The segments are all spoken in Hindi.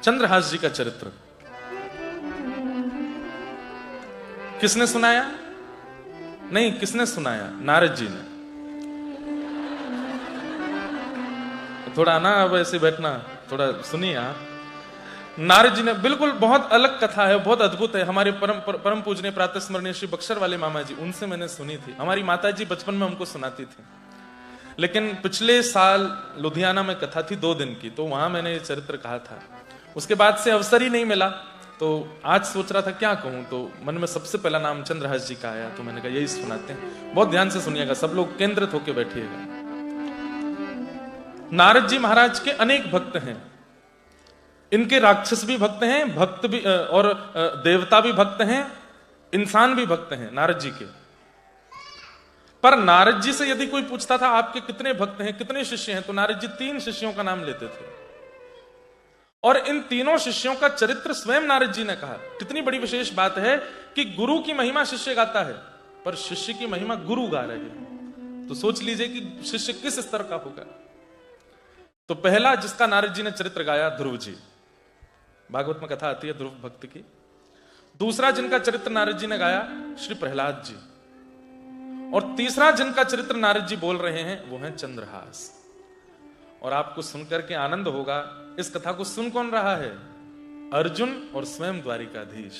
चंद्रहास जी का चरित्र किसने सुनाया? नहीं, किसने सुनाया? नारद जी ने। थोड़ा ना अब ऐसे बैठना, थोड़ा सुनिए आप। नारद जी ने, बिल्कुल बहुत अलग कथा है, बहुत अद्भुत है। हमारे परम पूजनीय प्रातः स्मरणीय श्री बक्सर वाले मामा जी, उनसे मैंने सुनी थी। हमारी माता जी बचपन में हमको सुनाती थी, लेकिन पिछले साल लुधियाना में कथा थी 2 दिन की, तो वहां मैंने ये चरित्र कहा था। उसके बाद से अवसर ही नहीं मिला, तो आज सोच रहा था क्या कहूं, तो मन में सबसे पहला नाम चंद्रहास जी का आया, तो मैंने कहा यही सुनाते हैं। बहुत ध्यान से सुनिएगा, सब लोग केंद्रित होकर बैठिएगा। नारद जी महाराज के अनेक भक्त हैं। इनके राक्षस भी भक्त हैं, भक्त भी और देवता भी भक्त हैं, इंसान भी भक्त हैं नारद जी के। पर नारद जी से यदि कोई पूछता था आपके कितने भक्त हैं, कितने शिष्य हैं, तो नारद जी 3 शिष्यों का नाम लेते थे। और इन तीनों शिष्यों का चरित्र स्वयं नारद जी ने कहा। कितनी बड़ी विशेष बात है कि गुरु की महिमा शिष्य गाता है, पर शिष्य की महिमा गुरु गा रहे हैं। तो सोच लीजिए कि शिष्य किस स्तर का होगा। तो पहला जिसका नारद जी ने चरित्र गाया, ध्रुव जी। भागवत में कथा आती है ध्रुव भक्त की। दूसरा जिनका चरित्र नारद जी ने गाया, श्री प्रहलाद जी। और तीसरा जिनका चरित्र नारद जी बोल रहे हैं, वो है चंद्रहास। और आपको सुनकर के आनंद होगा, इस कथा को सुन कौन रहा है? अर्जुन और स्वयं द्वारिकाधीश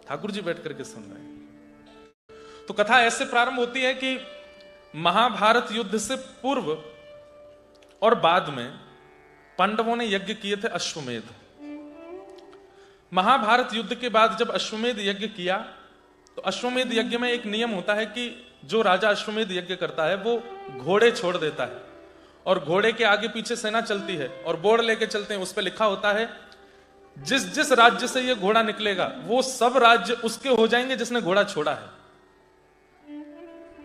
ठाकुर जी बैठ करके सुन रहे हैं। तो कथा ऐसे प्रारंभ होती है कि महाभारत युद्ध से पूर्व और बाद में पांडवों ने यज्ञ किए थे अश्वमेध। महाभारत युद्ध के बाद जब अश्वमेध यज्ञ किया, तो अश्वमेध यज्ञ में एक नियम होता है कि जो राजा अश्वमेध यज्ञ करता है वो घोड़े छोड़ देता है, और घोड़े के आगे पीछे सेना चलती है, और बोर्ड लेके चलते हैं, उस पर लिखा होता है जिस जिस राज्य से ये घोड़ा निकलेगा वो सब राज्य उसके हो जाएंगे जिसने घोड़ा छोड़ा है।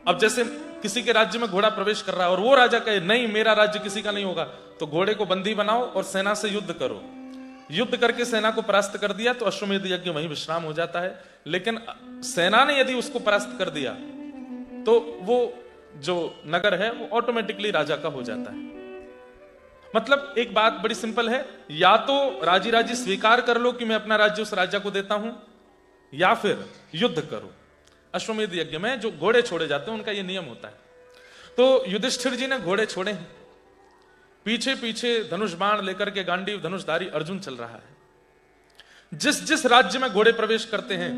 अब जैसे किसी के राज्य में घोड़ा प्रवेश कर रहा है और वो राजा कहे नहीं मेरा राज्य किसी का नहीं होगा, तो घोड़े को बंदी बनाओ और सेना से युद्ध करो। युद्ध करके सेना को परास्त कर दिया तो अश्वमेध यज्ञ वहीं विश्राम हो जाता है। लेकिन सेना ने यदि उसको परास्त कर दिया तो वो जो नगर है वो ऑटोमेटिकली राजा का हो जाता है। मतलब एक बात बड़ी सिंपल है, या तो राजी राजी स्वीकार कर लो कि मैं अपना राज्य उस राजा को देता हूं, या फिर युद्ध करो। अश्वमेध यज्ञ में जो घोड़े छोड़े जाते हैं उनका यह नियम होता है। तो युधिष्ठिर जी ने घोड़े छोड़े हैं, पीछे पीछे धनुष बाण लेकर के गांडीव धनुषधारी अर्जुन चल रहा है। जिस जिस राज्य में घोड़े प्रवेश करते हैं,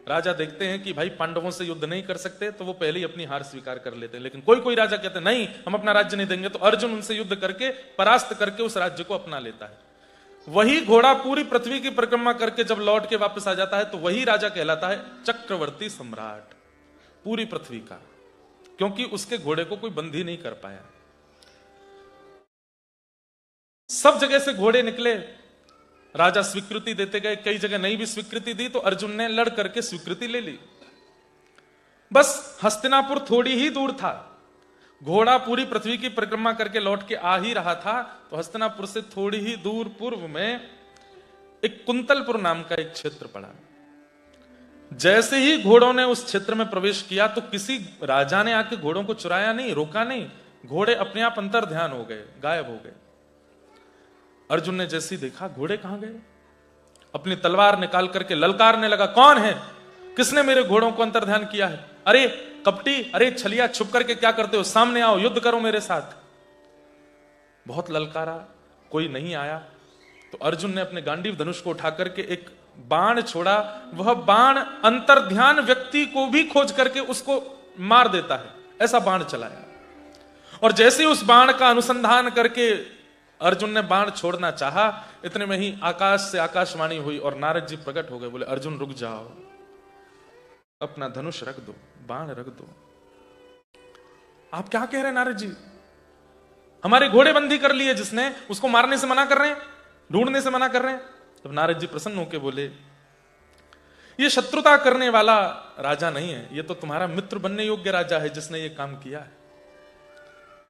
राजा देखते हैं कि भाई पांडवों से युद्ध नहीं कर सकते, तो वो पहले ही अपनी हार स्वीकार कर लेते हैं। लेकिन कोई कोई राजा कहते हैं नहीं हम अपना राज्य नहीं देंगे, तो अर्जुन उनसे युद्ध करके परास्त करके उस राज्य को अपना लेता है। वही घोड़ा पूरी पृथ्वी की परिक्रमा करके जब लौट के वापस आ जाता है तो वही राजा कहलाता है चक्रवर्ती सम्राट पूरी पृथ्वी का, क्योंकि उसके घोड़े को कोई बंदी नहीं कर पाया। सब जगह से घोड़े निकले, राजा स्वीकृति देते गए, कई जगह नहीं भी स्वीकृति दी तो अर्जुन ने लड़ करके स्वीकृति ले ली। बस हस्तिनापुर थोड़ी ही दूर था, घोड़ा पूरी पृथ्वी की परिक्रमा करके लौट के आ ही रहा था, तो हस्तिनापुर से थोड़ी ही दूर पूर्व में एक कुंतलपुर नाम का एक क्षेत्र पड़ा। जैसे ही घोड़ों ने उस क्षेत्र में प्रवेश किया तो किसी राजा ने आके घोड़ों को चुराया नहीं, रोका नहीं, घोड़े अपने आप अंतर ध्यान हो गए, गायब हो गए। अर्जुन ने जैसे ही देखा घोड़े कहां गए, अपनी तलवार निकाल करके ललकारने लगा, कौन है, किसने मेरे घोड़ों को अंतर्ध्यान किया है? अरे कपटी, अरे छलिया, छुप करके क्या करते हो, सामने आओ, युद्ध करो मेरे साथ। बहुत ललकारा, कोई नहीं आया। तो अर्जुन ने अपने गांडीव धनुष को उठा करके एक बाण छोड़ा। वह बाण अंतर्ध्यान व्यक्ति को भी खोज करके उसको मार देता है, ऐसा बाण चलाया। और जैसे ही उस बाण का अनुसंधान करके अर्जुन ने बाण छोड़ना चाहा, इतने में ही आकाश से आकाशवाणी हुई और नारद जी प्रकट हो गए। बोले अर्जुन रुक जाओ, अपना धनुष रख दो, बाण रख दो। आप क्या कह रहे हैं नारद जी, हमारे घोड़े बंदी कर लिए जिसने, उसको मारने से मना कर रहे हैं, ढूंढने से मना कर रहे हैं। तब नारद जी प्रसन्न होकर बोले ये शत्रुता करने वाला राजा नहीं है, ये तो तुम्हारा मित्र बनने योग्य राजा है जिसने ये काम किया है।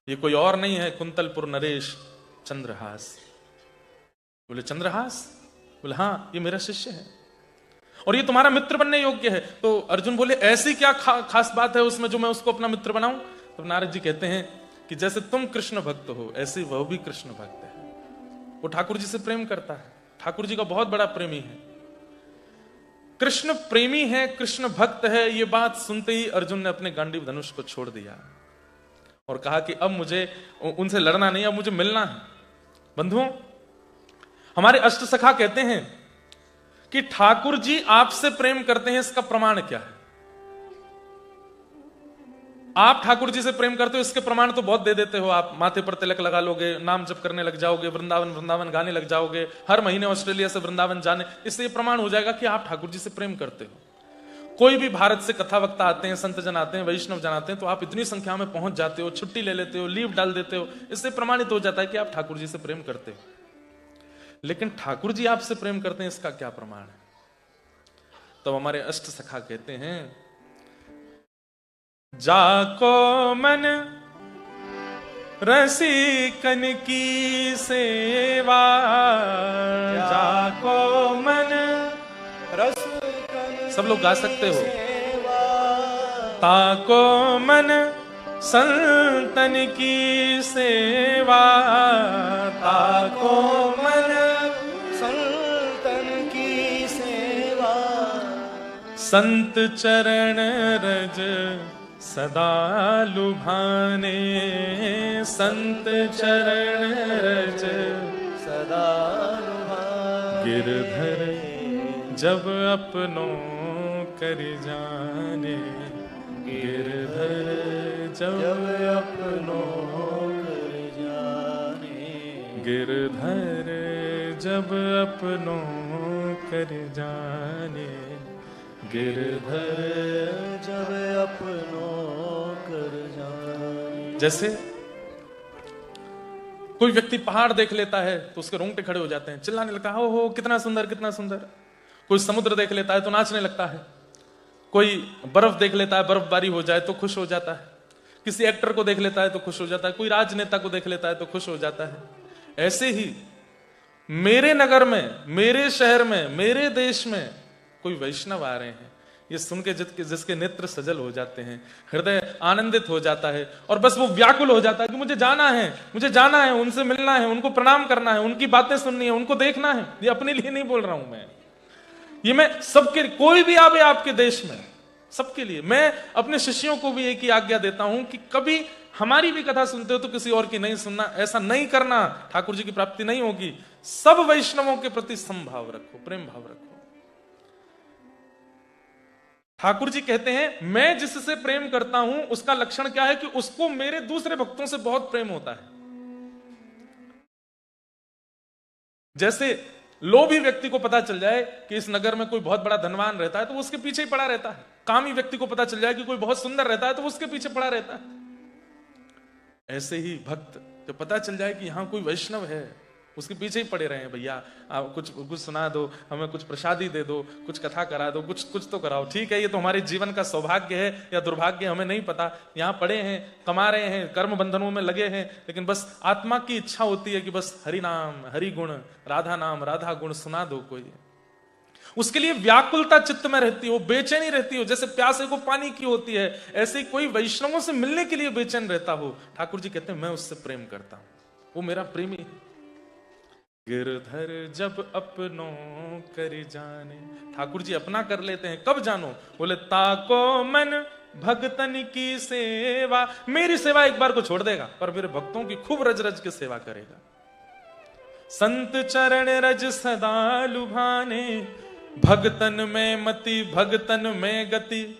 ये कोई और नहीं है, कुंतलपुर नरेश चंद्रहास। बोले चंद्रहास? बोले हाँ, ये मेरा शिष्य है और ये तुम्हारा मित्र बनने योग्य है। तो अर्जुन बोले ऐसी क्या खास बात है उसमें जो मैं उसको अपना मित्र बनाऊं? तो नारद जी कहते हैं कि जैसे तुम कृष्ण भक्त हो ऐसे वह भी कृष्ण भक्त है। वो ठाकुर जी से प्रेम करता है, ठाकुर जी का बहुत बड़ा प्रेमी है, कृष्ण प्रेमी है, कृष्ण भक्त है। ये बात सुनते ही अर्जुन ने अपने गांडीव धनुष को छोड़ दिया और कहा कि अब मुझे उनसे लड़ना नहीं, अब मुझे मिलना है। बंधुओं, हमारे अष्ट सखा कहते हैं कि ठाकुर जी आपसे प्रेम करते हैं, इसका प्रमाण क्या है? आप ठाकुर जी से प्रेम करते हो, इसके प्रमाण तो बहुत दे देते हो। आप माथे पर तिलक लगा लोगे, नाम जप करने लग जाओगे, वृंदावन वृंदावन गाने लग जाओगे, हर महीने ऑस्ट्रेलिया से वृंदावन जाने, इससे ये प्रमाण हो जाएगा कि आप ठाकुर जी से प्रेम करते हो। कोई भी भारत से कथा वक्ता आते हैं, संत जन आते हैं, वैष्णव जन आते हैं, तो आप इतनी संख्या में पहुंच जाते हो, छुट्टी ले लेते हो, लीव डाल देते हो, इससे प्रमाणित हो जाता है कि आप ठाकुर जी से प्रेम करते हो। लेकिन ठाकुर जी आपसे प्रेम करते हैं, इसका क्या प्रमाण है? तो हमारे अष्ट सखा कहते हैं, जाको मन रसिकन की सेवा, जाको मन रसिकन, सब लोग गा सकते हो, ताको मन संतन की सेवा, ताको मन संतन की सेवा, संत चरण रज सदा लुभाने, संत चरण रज सदा लुभाने, गिरधर जब अपनों कर जाने, गिरधर जब अपनों कर जाने, गिरधर जब अपनों कर जाने, गिरधर जब अपनों कर जाने। जैसे कोई व्यक्ति पहाड़ देख लेता है तो उसके रोंगटे खड़े हो जाते हैं, चिल्लाने लगता है, ओहो कितना सुंदर कितना सुंदर। कोई समुद्र देख लेता है तो नाचने लगता है, कोई बर्फ देख लेता है, बर्फबारी हो जाए तो खुश हो जाता है, किसी एक्टर को देख लेता है तो खुश हो जाता है, कोई राजनेता को देख लेता है तो खुश हो जाता है। ऐसे ही मेरे नगर में, मेरे शहर में, मेरे देश में कोई वैष्णव आ रहे हैं, ये सुन के जिसके नेत्र सजल हो जाते हैं, हृदय आनंदित हो जाता है और बस वो व्याकुल हो जाता है कि मुझे जाना है, मुझे जाना है, उनसे मिलना है, उनको प्रणाम करना है, उनकी बातें सुननी है, उनको देखना है। ये अपने लिए नहीं बोल रहा हूं मैं, ये मैं सबके, कोई भी आवे आपके देश में, सबके लिए। मैं अपने शिष्यों को भी एक ही आज्ञा देता हूं कि कभी हमारी भी कथा सुनते हो तो किसी और की नहीं सुनना, ऐसा नहीं करना, ठाकुर जी की प्राप्ति नहीं होगी। सब वैष्णवों के प्रति समभाव रखो, प्रेम भाव रखो। ठाकुर जी कहते हैं, मैं जिससे प्रेम करता हूं उसका लक्षण क्या है कि उसको मेरे दूसरे भक्तों से बहुत प्रेम होता है। जैसे लोभी व्यक्ति को पता चल जाए कि इस नगर में कोई बहुत बड़ा धनवान रहता है तो वो उसके पीछे ही पड़ा रहता है, कामी व्यक्ति को पता चल जाए कि कोई बहुत सुंदर रहता है तो वो उसके पीछे पड़ा रहता है। ऐसे ही भक्त जब पता चल जाए कि यहां कोई वैष्णव है, उसके पीछे ही पड़े रहे हैं, भैया आप कुछ सुना दो, हमें कुछ प्रसादी दे दो, कुछ कथा करा दो, कुछ तो कराओ। ठीक है, ये तो हमारे जीवन का सौभाग्य है या दुर्भाग्य, हमें नहीं पता। यहाँ पड़े हैं, कमा रहे हैं, कर्म बंधनों में लगे हैं, लेकिन बस आत्मा की इच्छा होती है कि बस हरि नाम, हरि गुण, राधा नाम, राधा गुण सुना दो कोई। उसके लिए व्याकुलता चित्त में रहती हो, बेचैनी रहती हो, जैसे प्यासे को पानी की होती है, ऐसे कोई वैष्णवों से मिलने के लिए बेचैन रहता हो। ठाकुर जी कहते हैं, मैं उससे प्रेम करता हूं, वो मेरा प्रेमी है। गिरधर जब अपनों कर जाने, ठाकुर जी अपना कर लेते हैं, कब जानो? बोले ताको मन भक्तन की सेवा, मेरी सेवा एक बार को छोड़ देगा पर मेरे भक्तों की खूब रज रज के सेवा करेगा। संत चरण रज सदा लुभाने, भगतन में मति भगतन में गति,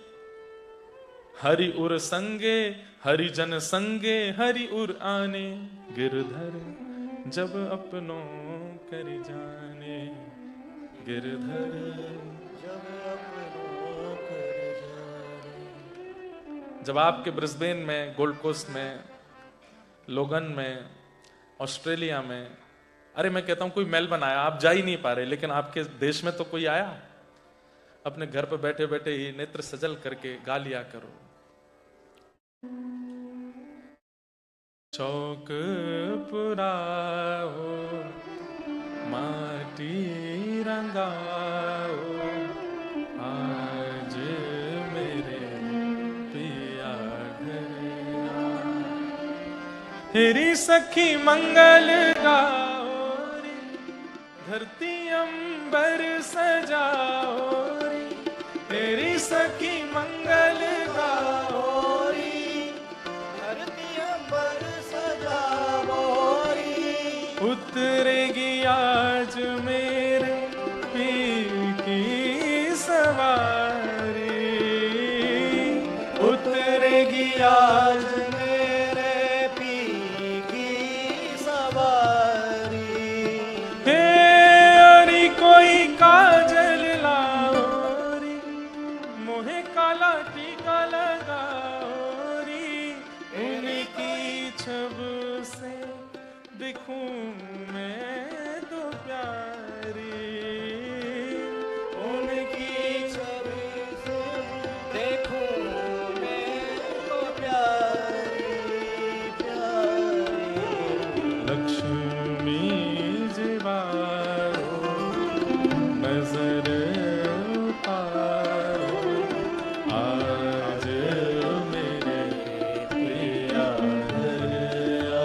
हरि उर संगे हरि जन संगे हरि उर आने, गिरधर जब अपनों कर जाने, गिरधर जब अपनों कर जाने। जब आपके ब्रिस्बेन में, गोल्ड कोस्ट में, लोगन में, ऑस्ट्रेलिया में, अरे मैं कहता हूं कोई मेलबर्न आया, आप जा ही नहीं पा रहे, लेकिन आपके देश में तो कोई आया, अपने घर पर बैठे बैठे ही नेत्र सजल करके गा लिया करो। चौक पुराओ, माटी रंगाओ, आज मेरे पिया घर, हेरी सखी मंगल गाओ रे, धरती अंबर सजाओरी, तेरी सखी मंगल गाओरी। धरती अंबर सजाओरी, उतरेगी आज मेरे पीर की सवारी, उतरेगी आज मेरे पी की सवारी। हे अरी कोई काजल लाओरी, मोहे काला टीका लगाओरी, उनकी छब से दिखूं मैं तो प्यारी, उनकी छवि से देखूं मैं तो प्यारी प्यारी। लक्ष्मी जीवारो नजर उतारो, आज मेरे प्रिया घर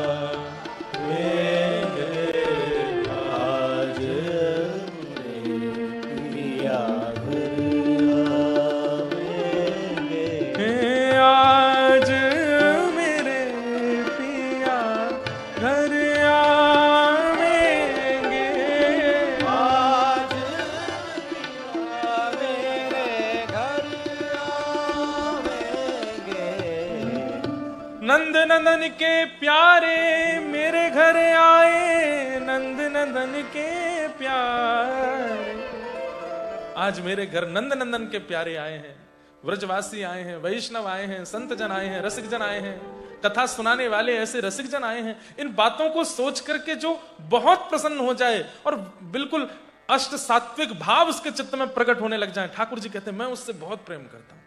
आवेंगे, आज मेरे पिया घर आवेंगे। हे आज मेरे पिया घर आवेंगे, आज पिया मेरे घर आवेंगे। नंद नंदन के प्यारे मेरे घर आए, नंद नंदन के प्यारे। आज मेरे घर नंद नंदन के प्यारे आए हैं, व्रजवासी आए हैं, वैष्णव आए हैं, संत जन आए हैं, रसिक जन आए हैं, कथा सुनाने वाले ऐसे रसिक जन आए हैं। इन बातों को सोच करके जो बहुत प्रसन्न हो जाए और बिल्कुल अष्ट सात्विक भाव उसके चित्त में प्रकट होने लग जाए, ठाकुर जी कहते हैं मैं उससे बहुत प्रेम करता हूं,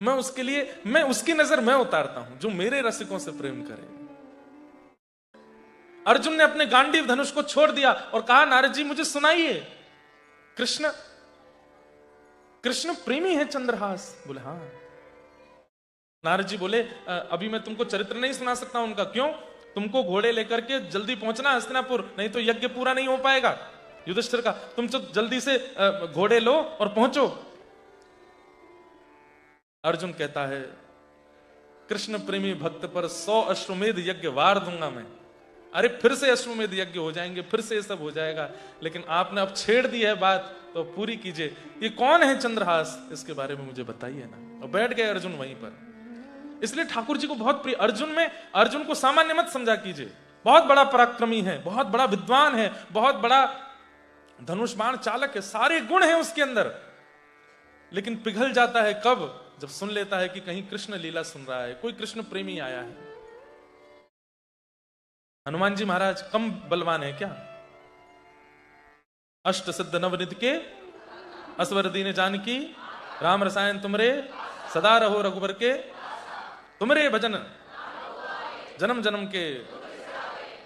मैं उसके लिए, मैं उसकी नजर मैं उतारता हूं जो मेरे रसिकों से प्रेम करे। अर्जुन ने अपने गांडीव धनुष को छोड़ दिया और कहा नारद जी मुझे सुनाइए, कृष्ण कृष्ण प्रेमी है चंद्रहास? बोले हाँ। नारद जी बोले अभी मैं तुमको चरित्र नहीं सुना सकता उनका। क्यों? तुमको घोड़े लेकर के जल्दी पहुंचना हस्तिनापुर, नहीं तो यज्ञ पूरा नहीं हो पाएगा युधिष्ठिर का। तुम तो जल्दी से घोड़े लो और पहुंचो। अर्जुन कहता है कृष्ण प्रेमी भक्त पर 100 अश्वमेध यज्ञ वार दूंगा मैं। अरे फिर से अश्वमेध यज्ञ हो जाएंगे, फिर से ये सब हो जाएगा, लेकिन आपने अब छेड़ दी है बात तो पूरी कीजिए। ये कौन है चंद्रहास, इसके बारे में मुझे बताइए ना। और बैठ गए अर्जुन वहीं पर। इसलिए ठाकुर जी को बहुत प्रिय। अर्जुन को सामान्य मत समझा कीजिए, बहुत बड़ा पराक्रमी है, बहुत बड़ा विद्वान है, बहुत बड़ा धनुष बाण चालक है, सारे गुण हैं उसके अंदर। लेकिन पिघल जाता है कब? जब सुन लेता है कि कहीं कृष्ण लीला सुन रहा है, कोई कृष्ण प्रेमी आया है। हनुमान जी महाराज कम बलवान है क्या? अष्ट सिद्ध नवनिधि के असवर दीन जानकी, राम रसायन तुमरे, सदा रहो रघुबर के, तुमरे भजन जन्म जन्म के।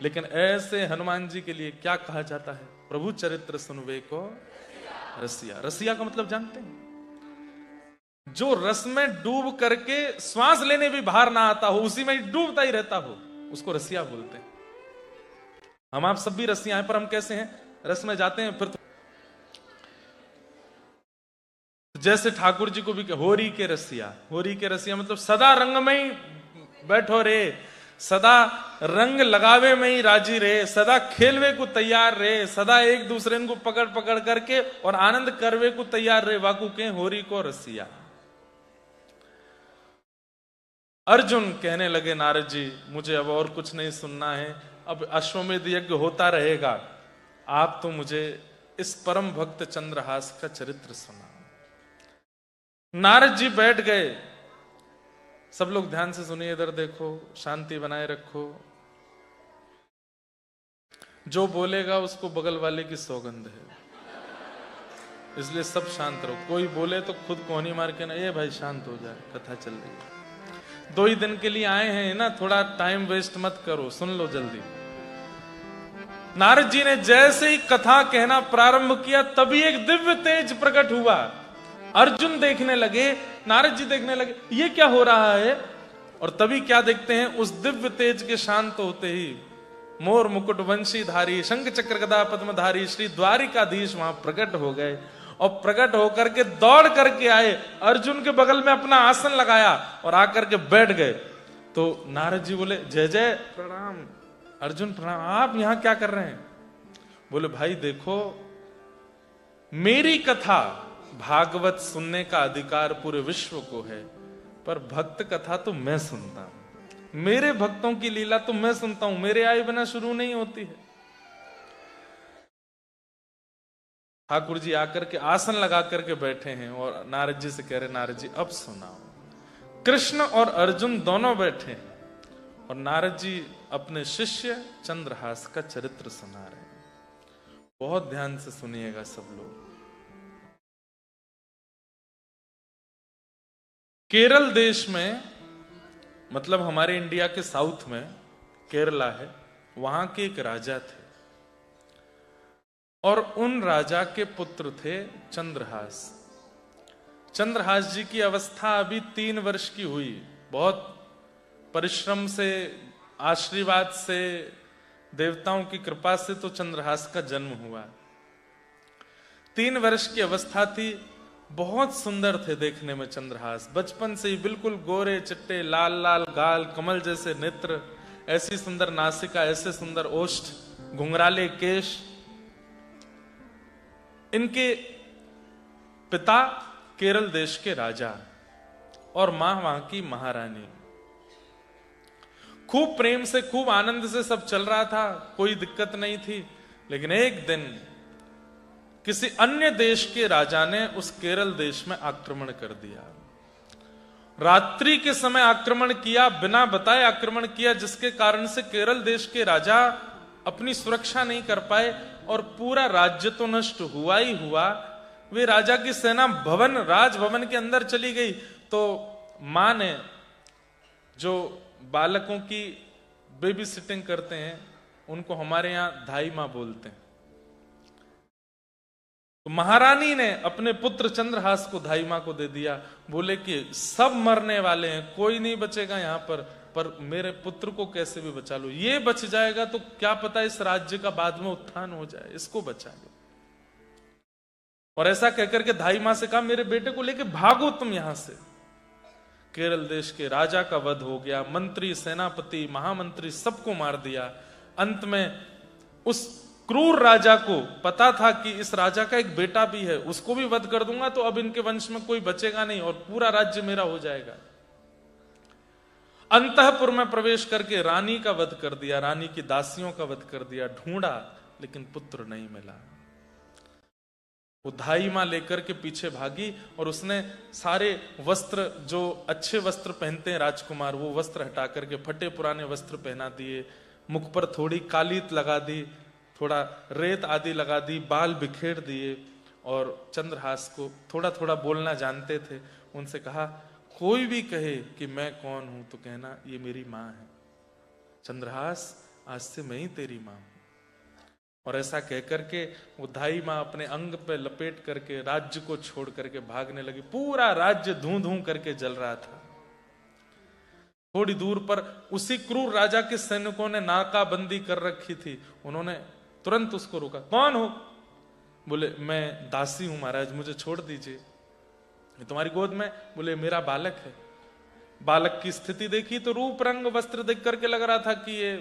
लेकिन ऐसे हनुमान जी के लिए क्या कहा जाता है? प्रभु चरित्र सुनवे को रसिया। रसिया का मतलब जानते हैं? जो रस में डूब करके श्वास लेने भी बाहर ना आता हो, उसी में डूबता ही रहता हो, उसको रसिया बोलते हैं। हम आप सब भी रसिया हैं, पर हम कैसे हैं? रस में जाते हैं फिर तो जैसे ठाकुर जी को भी होरी के रसिया। होरी के रसिया मतलब सदा रंग में ही बैठो रे, सदा रंग लगावे में ही राजी रहे, सदा खेलवे को तैयार रहे, सदा एक दूसरे को पकड़ पकड़ करके और आनंद करवे को तैयार रहे, वाकू के होरी को रसिया। अर्जुन कहने लगे नारद जी मुझे अब और कुछ नहीं सुनना है, अब अश्वमेध यज्ञ होता रहेगा, आप तो मुझे इस परम भक्त चंद्रहास का चरित्र सुना। नारद जी बैठ गए। सब लोग ध्यान से सुनिए, इधर देखो, शांति बनाए रखो। जो बोलेगा उसको बगल वाले की सौगंध है, इसलिए सब शांत रहो। कोई बोले तो खुद कोहनी मार के ना, ये भाई शांत हो जाए, कथा चल रही है, 2 ही दिन के लिए आए हैं ना, थोड़ा टाइम वेस्ट मत करो, सुन लो जल्दी। नारद जी ने जैसे ही कथा कहना प्रारंभ किया, तभी एक दिव्य तेज प्रकट हुआ। अर्जुन देखने लगे, नारद जी देखने लगे, ये क्या हो रहा है? और तभी क्या देखते हैं? उस दिव्य तेज के शांत होते ही मोर मुकुट वंशी धारी, शंख चक्र गदा पद्मधारी श्री द्वारिकाधीश वहां प्रकट हो गए। और प्रकट होकर के दौड़ करके आए, अर्जुन के बगल में अपना आसन लगाया और आकर के बैठ गए। तो नारद जी बोले, जय जय प्रणाम। अर्जुन प्रणाम, आप यहां क्या कर रहे हैं? बोले, भाई देखो, मेरी कथा भागवत सुनने का अधिकार पूरे विश्व को है, पर भक्त कथा तो मैं सुनता हूं, मेरे भक्तों की लीला तो मैं सुनता हूं, मेरे आए बिना शुरू नहीं होती है। ठाकुर जी आकर के आसन लगा करके बैठे हैं और नारद जी से कह रहे, नारद जी अब सुनाओ। कृष्ण और अर्जुन दोनों बैठे हैं और नारद जी अपने शिष्य चंद्रहास का चरित्र सुना रहे हैं। बहुत ध्यान से सुनिएगा सब लोग। केरल देश में, मतलब हमारे इंडिया के साउथ में केरला है, वहां के एक राजा थे और उन राजा के पुत्र थे चंद्रहास। चंद्रहास जी की अवस्था अभी 3 वर्ष की हुई। बहुत परिश्रम से, आशीर्वाद से, देवताओं की कृपा से तो चंद्रहास का जन्म हुआ। 3 वर्ष की अवस्था थी। बहुत सुंदर थे देखने में चंद्रहास, बचपन से ही बिल्कुल गोरे चिट्टे, लाल लाल गाल, कमल जैसे नेत्र, ऐसी सुंदर नासिका, ऐसे सुंदर ओष्ठ, घुंघराले केश। इनके पिता केरल देश के राजा और मां वहां की महारानी। खूब प्रेम से, खूब आनंद से सब चल रहा था, कोई दिक्कत नहीं थी। लेकिन एक दिन किसी अन्य देश के राजा ने उस केरल देश में आक्रमण कर दिया। रात्रि के समय आक्रमण किया, बिना बताए आक्रमण किया, जिसके कारण से केरल देश के राजा अपनी सुरक्षा नहीं कर पाए और पूरा राज्य तो नष्ट हुआ ही हुआ। वे राजा की सेना राजभवन के अंदर चली गई। तो मां ने, जो बालकों की बेबी सिटिंग करते हैं, उनको हमारे यहां धाई मां बोलते हैं, तो महारानी ने अपने पुत्र चंद्रहास को धाई मां को दे दिया। बोले कि सब मरने वाले हैं, कोई नहीं बचेगा यहां पर मेरे पुत्र को कैसे भी बचा लो। ये बच जाएगा तो क्या पता इस राज्य का बाद में उत्थान हो जाए, इसको बचा लो। और ऐसा कहकर के धाई मां से कहा, मेरे बेटे को लेके भागो तुम यहां से। केरल देश के राजा का वध हो गया। मंत्री, सेनापति, महामंत्री सबको मार दिया। अंत में उस क्रूर राजा को पता था कि इस राजा का एक बेटा भी है, उसको भी वध कर दूंगा तो अब इनके वंश में कोई बचेगा नहीं और पूरा राज्य मेरा हो जाएगा। अंतःपुर में प्रवेश करके रानी का वध कर दिया, रानी की दासियों का वध कर दिया। ढूंढा लेकिन पुत्र नहीं मिला। वो धाई मां लेकर के पीछे भागी और उसने सारे वस्त्र, जो अच्छे वस्त्र पहनते हैं राजकुमार, वो वस्त्र हटा करके फटे पुराने वस्त्र पहना दिए। मुख पर थोड़ी कालीत लगा दी, थोड़ा रेत आदि लगा दी, बाल बिखेर दिए। और चंद्रहास को थोड़ा थोड़ा बोलना जानते थे। उनसे कहा, कोई भी कहे कि मैं कौन हूं तो कहना ये मेरी मां है। चंद्रहास, आज से मैं ही तेरी मां हूं। और ऐसा कहकर के वो धाई मां अपने अंग पे लपेट करके राज्य को छोड़ करके भागने लगी। पूरा राज्य धूं धूं करके जल रहा था। थोड़ी दूर पर उसी क्रूर राजा के सैनिकों ने नाकाबंदी कर रखी थी। उन्होंने तुरंत उसको रोका। कौन हो? बोले, मैं दासी हूं महाराज, मुझे छोड़ दीजिए। तुम्हारी गोद में? बोले, मेरा बालक है। बालक की स्थिति देखी तो रूप रंग वस्त्र देख करके लग रहा था कि ये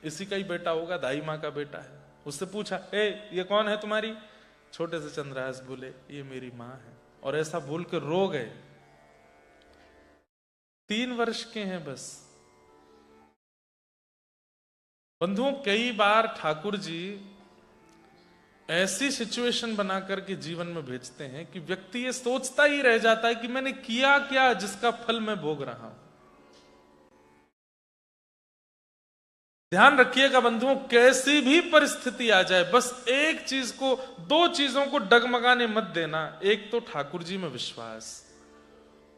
इसी का ही बेटा होगा, दाई मां का बेटा है। उससे पूछा, ये कौन है तुम्हारी? छोटे से चंद्रहास बोले, ये मेरी मां है। और ऐसा बोल के रो गए। 3 वर्ष के हैं बस। बंधुओं, कई बार ठाकुर जी ऐसी सिचुएशन बनाकर के जीवन में भेजते हैं कि व्यक्ति ये सोचता ही रह जाता है कि मैंने किया क्या जिसका फल मैं भोग रहा हूं। ध्यान रखिएगा बंधुओं, कैसी भी परिस्थिति आ जाए, बस एक चीज को, 2 चीजों को डगमगाने मत देना। एक तो ठाकुर जी में विश्वास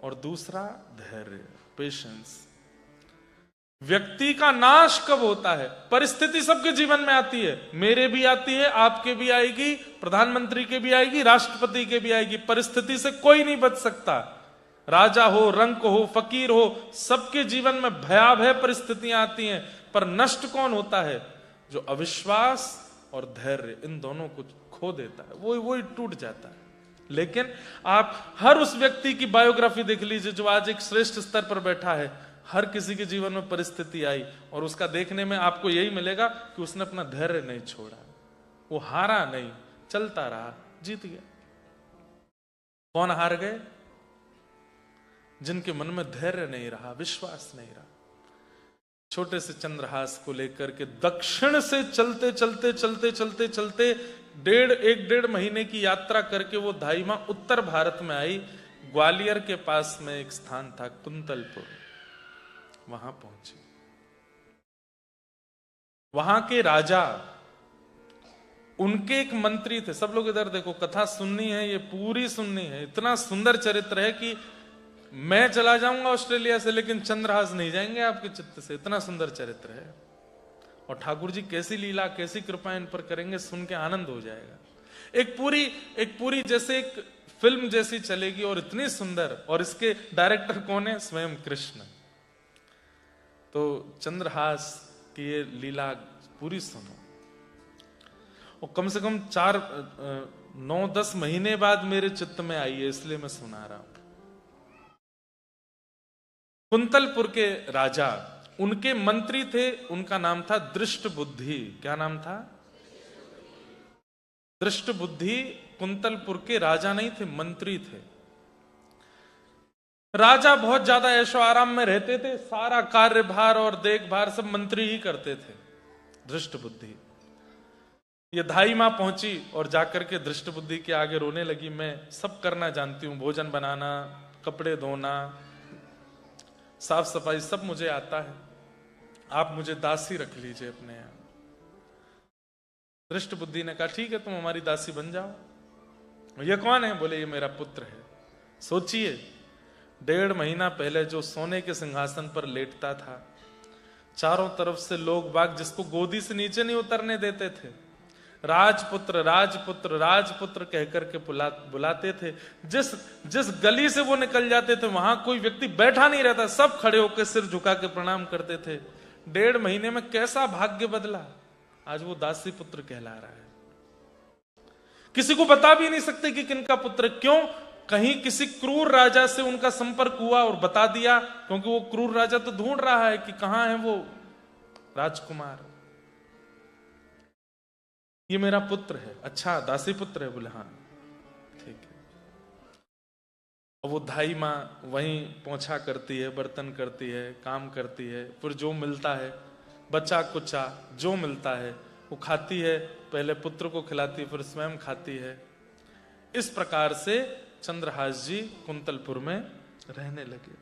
और दूसरा धैर्य, पेशेंस। व्यक्ति का नाश कब होता है? परिस्थिति सबके जीवन में आती है, मेरे भी आती है, आपके भी आएगी, प्रधानमंत्री के भी आएगी, राष्ट्रपति के भी आएगी। परिस्थिति से कोई नहीं बच सकता। राजा हो, रंक हो, फकीर हो, सबके जीवन में भयावह परिस्थितियां आती हैं। पर नष्ट कौन होता है? जो अविश्वास और धैर्य इन दोनों को खो देता है वो ही टूट जाता है। लेकिन आप हर उस व्यक्ति की बायोग्राफी देख लीजिए जो आज एक श्रेष्ठ स्तर पर बैठा है, हर किसी के जीवन में परिस्थिति आई और उसका देखने में आपको यही मिलेगा कि उसने अपना धैर्य नहीं छोड़ा, वो हारा नहीं, चलता रहा, जीत गया। कौन हार गए? जिनके मन में धैर्य नहीं रहा, विश्वास नहीं रहा। छोटे से चंद्रहास को लेकर के दक्षिण से चलते चलते चलते चलते चलते एक डेढ़ महीने की यात्रा करके वो धाई मां उत्तर भारत में आई। ग्वालियर के पास में एक स्थान था कुंतलपुर, वहां पहुंची। वहां के राजा, उनके एक मंत्री थे। सब लोग इधर देखो, कथा सुननी है, ये पूरी सुननी है। इतना सुंदर चरित्र है कि मैं चला जाऊंगा ऑस्ट्रेलिया से, लेकिन चंद्रहास नहीं जाएंगे आपके चित्त से। इतना सुंदर चरित्र है। और ठाकुर जी कैसी लीला, कैसी कृपा इन पर करेंगे, सुन के आनंद हो जाएगा। एक पूरी जैसे एक फिल्म जैसी चलेगी और इतनी सुंदर। और इसके डायरेक्टर कौन है? स्वयं कृष्ण। तो चंद्रहास की ये लीला पूरी सुनो। और कम से कम 9-10 महीने बाद मेरे चित्त में आई है, इसलिए मैं सुना रहा हूं। कुंतलपुर के राजा, उनके मंत्री थे, उनका नाम था दृष्टबुद्धि। क्या नाम था? दृष्टबुद्धि कुंतलपुर के राजा नहीं थे, मंत्री थे। राजा बहुत ज्यादा ऐशो आराम में रहते थे, सारा कार्यभार और देखभाल सब मंत्री ही करते थे। दृष्टबुद्धि ये धाई मां पहुंची और जाकर के दृष्टबुद्धि के आगे रोने लगी। मैं सब करना जानती हूं, भोजन बनाना, कपड़े धोना, साफ सफाई सब मुझे आता है, आप मुझे दासी रख लीजिए अपने यहां। दृष्टबुद्धि ने कहा ठीक है, तुम हमारी दासी बन जाओ। ये कौन है? बोले ये मेरा पुत्र है। सोचिए, 1.5 महीना पहले जो सोने के सिंहासन पर लेटता था, चारों तरफ से लोग बाग जिसको गोदी से नीचे नहीं उतरने देते थे, राजपुत्र राजपुत्र राजपुत्र कहकर के बुलाते थे। जिस गली से वो निकल जाते थे वहां कोई व्यक्ति बैठा नहीं रहता, सब खड़े होकर सिर झुका के प्रणाम करते थे। 1.5 महीने में कैसा भाग्य बदला, आज वो दासी पुत्र कहला रहा है। किसी को बता भी नहीं सकते कि किनका पुत्र। क्यों? कहीं किसी क्रूर राजा से उनका संपर्क हुआ और बता दिया, क्योंकि वो क्रूर राजा तो ढूंढ रहा है कि कहां है वो राजकुमार। ये मेरा पुत्र है। अच्छा, दासी पुत्र है? बोले हाँ ठीक है। और वो धाई मां वहीं पोंछा करती है, बर्तन करती है, काम करती है, फिर जो मिलता है बच्चा कुचा जो मिलता है वो खाती है। पहले पुत्र को खिलाती है, फिर स्वयं खाती है। इस प्रकार से चंद्रहास जी कुंतलपुर में रहने लगे।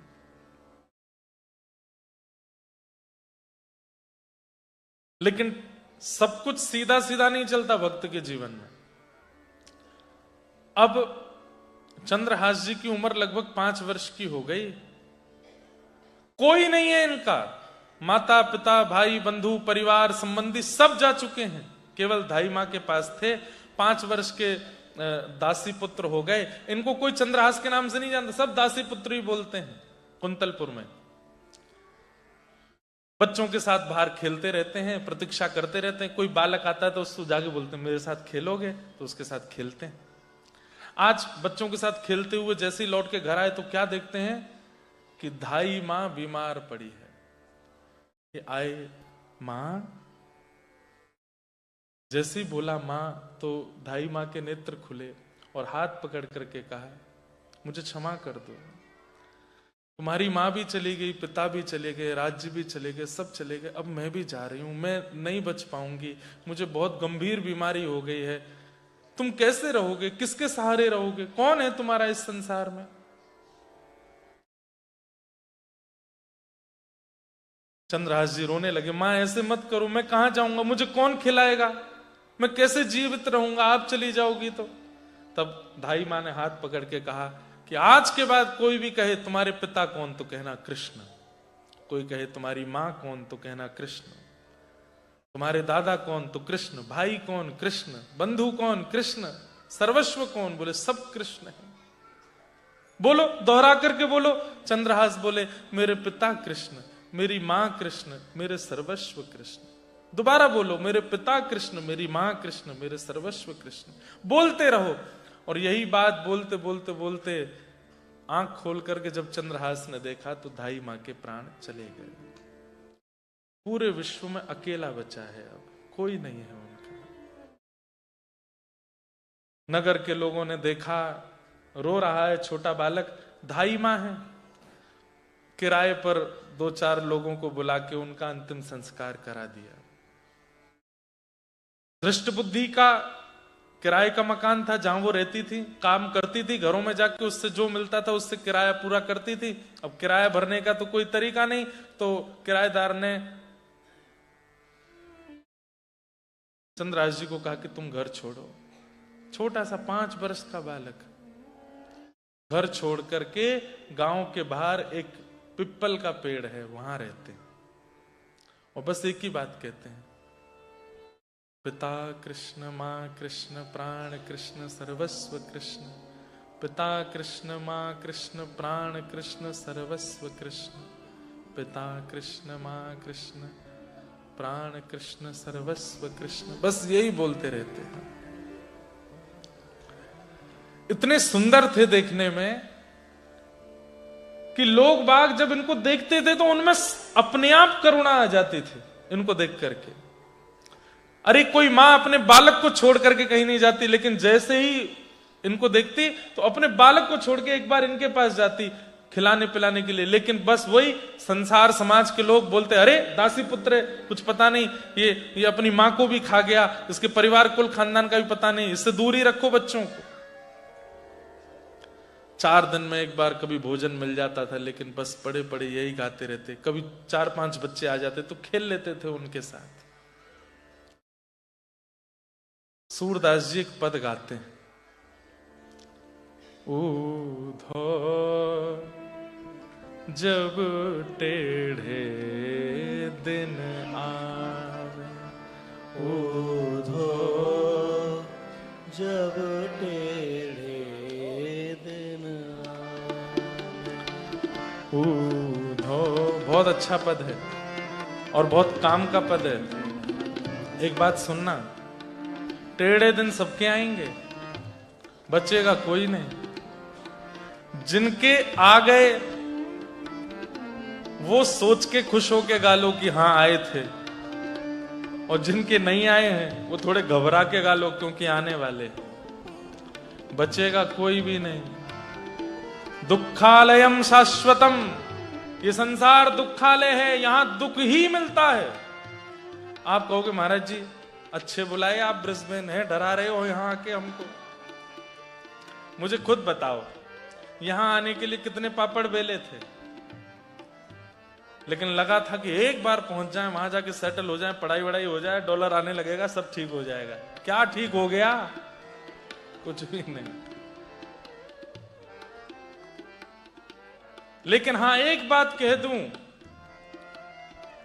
लेकिन सब कुछ सीधा सीधा नहीं चलता भक्त के जीवन में। अब चंद्रहास जी की उम्र लगभग 5 वर्ष की हो गई। कोई नहीं है इनका, माता पिता भाई बंधु परिवार संबंधी सब जा चुके हैं, केवल धाई मां के पास थे। 5 वर्ष के दासी पुत्र हो गए। इनको कोई चंद्रहास के नाम से नहीं जानता, सब दासी पुत्र ही बोलते हैं कुंतलपुर में। बच्चों के साथ बाहर खेलते रहते हैं, प्रतीक्षा करते रहते हैं। कोई बालक आता है तो उसको जाके बोलते हैं मेरे साथ खेलोगे, तो उसके साथ खेलते हैं। आज बच्चों के साथ खेलते हुए जैसे ही लौट के घर आए तो क्या देखते हैं कि धाई मां बीमार पड़ी है। ये आए, मां, जैसे ही बोला मां तो धाई मां के नेत्र खुले और हाथ पकड़ करके कहा मुझे क्षमा कर दो, तुम्हारी मां भी चली गई, पिता भी चले गए, राज्य भी चले गए, सब चले गए, अब मैं भी जा रही हूं, मैं नहीं बच पाऊंगी, मुझे बहुत गंभीर बीमारी हो गई है, तुम कैसे रहोगे, किसके सहारे रहोगे, कौन है तुम्हारा इस संसार में। चंद्रहास जी रोने लगे, मां ऐसे मत करो, मैं कहां जाऊंगा, मुझे कौन खिलाएगा, मैं कैसे जीवित रहूंगा, आप चली जाओगी तो। तब धाई मां ने हाथ पकड़ के कहा कि आज के बाद कोई भी कहे तुम्हारे पिता कौन तो कहना कृष्ण, कोई कहे तुम्हारी मां कौन तो कहना कृष्ण, तुम्हारे दादा कौन तो कृष्ण, भाई कौन कृष्ण, बंधु कौन कृष्ण, सर्वस्व कौन, बोले सब कृष्ण है। बोलो, दोहरा करके बोलो। चंद्रहास बोले मेरे पिता कृष्ण, मेरी मां कृष्ण, मेरे सर्वस्व कृष्ण। दोबारा बोलो, मेरे पिता कृष्ण, मेरी मां कृष्ण, मेरे सर्वस्व कृष्ण। बोलते रहो। और यही बात बोलते बोलते बोलते आंख खोल करके जब चंद्रहास ने देखा तो धाई मां के प्राण चले गए। पूरे विश्व में अकेला बचा है, अब कोई नहीं है उनका। नगर के लोगों ने देखा, रो रहा है छोटा बालक, धाई मां है। किराए पर 2-4 लोगों को बुला के उनका अंतिम संस्कार करा दिया। दृष्ट बुद्धि का किराए का मकान था जहां वो रहती थी, काम करती थी, घरों में जाके उससे जो मिलता था उससे किराया पूरा करती थी। अब किराया भरने का तो कोई तरीका नहीं, तो किराएदार ने चंद्रहास जी को कहा कि तुम घर छोड़ो। छोटा सा 5 वर्ष का बालक घर छोड़ करके गांव के बाहर एक पिप्पल का पेड़ है, वहां रहते हैं और बस एक ही बात कहते हैं, पिता कृष्ण, मां कृष्ण, प्राण कृष्ण, सर्वस्व कृष्ण। पिता कृष्ण, मां कृष्ण, प्राण कृष्ण, सर्वस्व कृष्ण। पिता कृष्ण, मां कृष्ण, प्राण कृष्ण, सर्वस्व कृष्ण। बस यही बोलते रहते हैं। इतने सुंदर थे देखने में कि लोग बाग जब इनको देखते थे तो उनमें अपने आप करुणा आ जाती थी इनको देख करके। अरे कोई मां अपने बालक को छोड़ करके कहीं नहीं जाती, लेकिन जैसे ही इनको देखती तो अपने बालक को छोड़ के एक बार इनके पास जाती खिलाने पिलाने के लिए। लेकिन बस वही संसार समाज के लोग बोलते, अरे दासी पुत्र है, कुछ पता नहीं, ये अपनी मां को भी खा गया, इसके परिवार कुल खानदान का भी पता नहीं, इससे दूर ही रखो बच्चों को। 4 दिन में एक बार कभी भोजन मिल जाता था, लेकिन बस पड़े पड़े यही गाते रहते। कभी 4-5 बच्चे आ जाते तो खेल लेते थे उनके साथ। सूरदास जी एक पद गाते हैं, ऊधो जब टेढ़े दिन आवे, ऊधो जब टेढ़े दिन आवे। ऊधो बहुत अच्छा पद है और बहुत काम का पद है। एक बात सुनना, टेढ़े दिन सबके आएंगे, बचेगा कोई नहीं। जिनके आ गए वो सोच के खुश होके गालो कि हां आए थे, और जिनके नहीं आए हैं वो थोड़े घबरा के गालो क्योंकि आने वाले। बचेगा कोई भी नहीं। दुखालयम शाश्वतम, ये संसार दुखालय है, यहां दुख ही मिलता है। आप कहोगे महाराज जी अच्छे बुलाए, आप ब्रिस्बेन है, डरा रहे हो यहां आके हमको। मुझे खुद बताओ, यहां आने के लिए कितने पापड़ बेले थे, लेकिन लगा था कि एक बार पहुंच जाए, वहां जाके सेटल हो जाए, पढ़ाई वढ़ाई हो जाए, डॉलर आने लगेगा, सब ठीक हो जाएगा। क्या ठीक हो गया? कुछ भी नहीं। लेकिन हां एक बात कह दूं,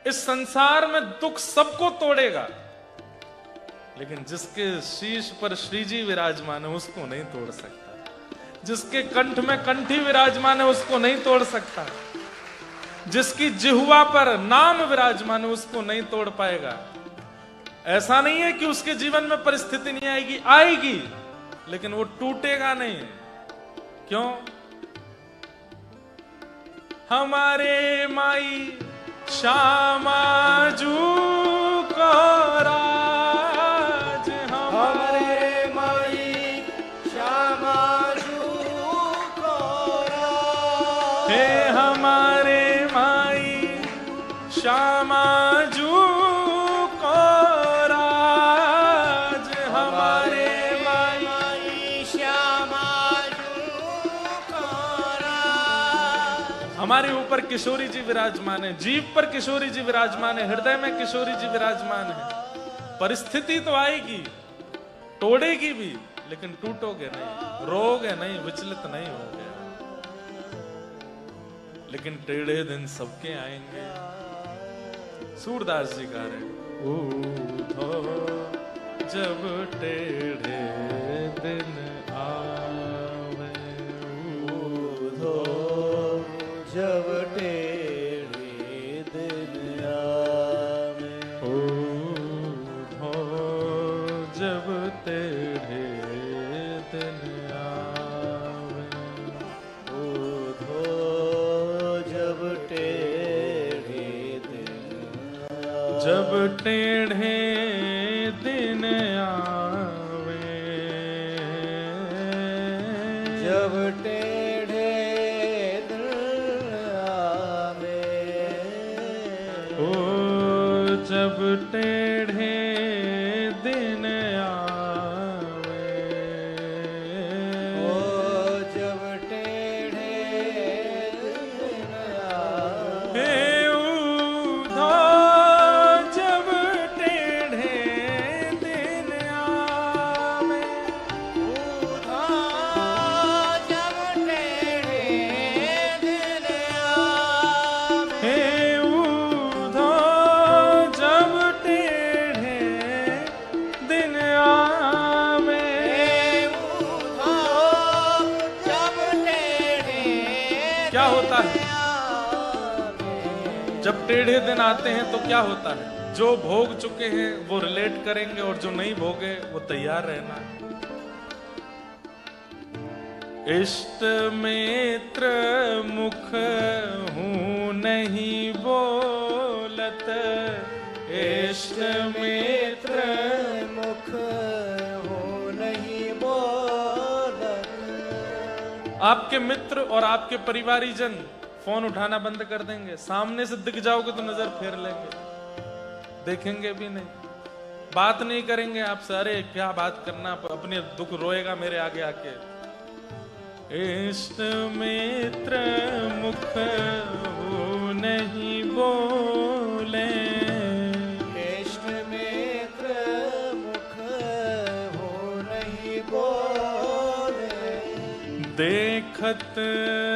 इस संसार में दुख सबको तोड़ेगा, लेकिन जिसके शीश पर श्री जी विराजमान है उसको नहीं तोड़ सकता। जिसके कंठ में कंठी विराजमान है उसको नहीं तोड़ सकता। जिसकी जिह्वा पर नाम विराजमान है उसको नहीं तोड़ पाएगा। ऐसा नहीं है कि उसके जीवन में परिस्थिति नहीं आएगी, आएगी, लेकिन वो टूटेगा नहीं। क्यों? हमारे माई श्यामाजू को राज, हमारे माई श्यामाजू को राज, हे हमारे माई श्यामाजू को राज, हमारे माई श्यामाजू को राज। हमारे ऊपर किशोरी जी विराजमान है, जीव पर किशोरी जी विराजमान है, हृदय में किशोरी जी विराजमान है। परिस्थिति तो आएगी, तोड़ेगी भी, लेकिन टूटोगे नहीं, रोगे नहीं, विचलित नहीं होगे। लेकिन टेढ़े दिन सबके आएंगे। सूरदास जी गा रहे, ऊधो जब टेढ़े दिन आवे, ऊधो जब टेढ़े दिन आवे, टेढ़े दिन आवे, जब टेढ़े दिन आवे, ओ जब टेढ़े दिन आवे, ओ जब टेढ़े दिन आवे, हे उधा जब टेढ़े दिन आवे, उधा जब टेढ़े दिन आवे, हे उधा जब टेढ़े दिन आवे। उधा जब टेढ़े क्या होता है आवे, जब टेढ़े दिन आते हैं तो क्या होता है? जो भोग चुके हैं वो रिलेट करेंगे और जो नहीं भोगे वो तैयार रहना है। इष्ट मित्र मुख हूं नहीं बोलत, इष्ट मित्र मुख हो नहीं बोलत, आपके मित्र और आपके परिवारी जन फोन उठाना बंद कर देंगे। सामने से दिख जाओगे तो नजर फेर लेंगे, देखेंगे भी नहीं, बात नहीं करेंगे आपसे। अरे क्या बात करना, अपने दुख रोएगा मेरे आगे आके। इष्ट मित्र मुख हो नहीं बोले, इष्ट मित्र मुख हो नहीं बोले, देखत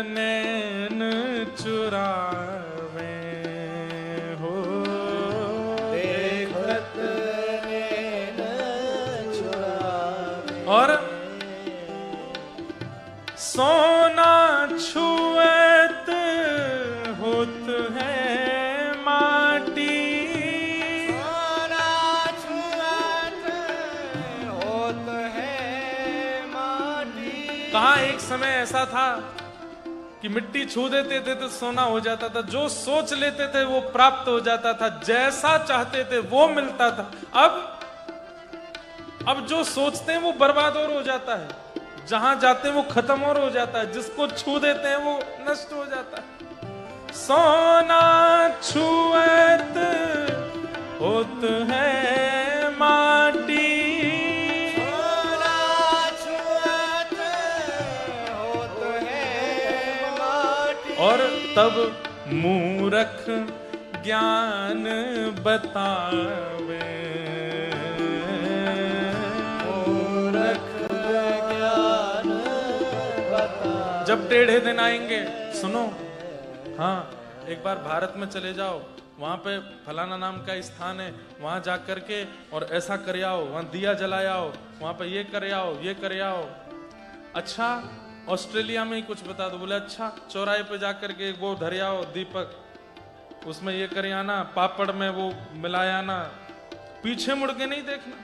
नैन चुरावे हो, देखत नैन चुरावे, और सोना छुएत होत है माटी। सोना छुअत होत है माटी, कहा एक समय ऐसा था कि मिट्टी छू देते थे तो सोना हो जाता था, जो सोच लेते थे वो प्राप्त हो जाता था, जैसा चाहते थे वो मिलता था। अब जो सोचते हैं वो बर्बाद और हो जाता है, जहां जाते हैं वो खत्म और हो जाता है, जिसको छू देते हैं वो नष्ट हो जाता है। सोना छुएत होत है माटी, सोना छुअत होत है माटी, और तब मूरख ज्ञान बतावे, मूरख ज्ञान बता, जब टेढ़े दिन आएंगे। सुनो, हाँ एक बार भारत में चले जाओ, वहां पे फलाना नाम का स्थान है, वहां जा करके और ऐसा कर आओ, वहां दिया जलाए आओ, वहां पे ये कर आओ, ये कर आओ। अच्छा ऑस्ट्रेलिया में ही कुछ बता दो, बोले अच्छा चौराहे पे जाकर के वो धर आओ दीपक, उसमें ये कर आना, पापड़ में वो मिलाया ना, पीछे मुड़ के नहीं देखना।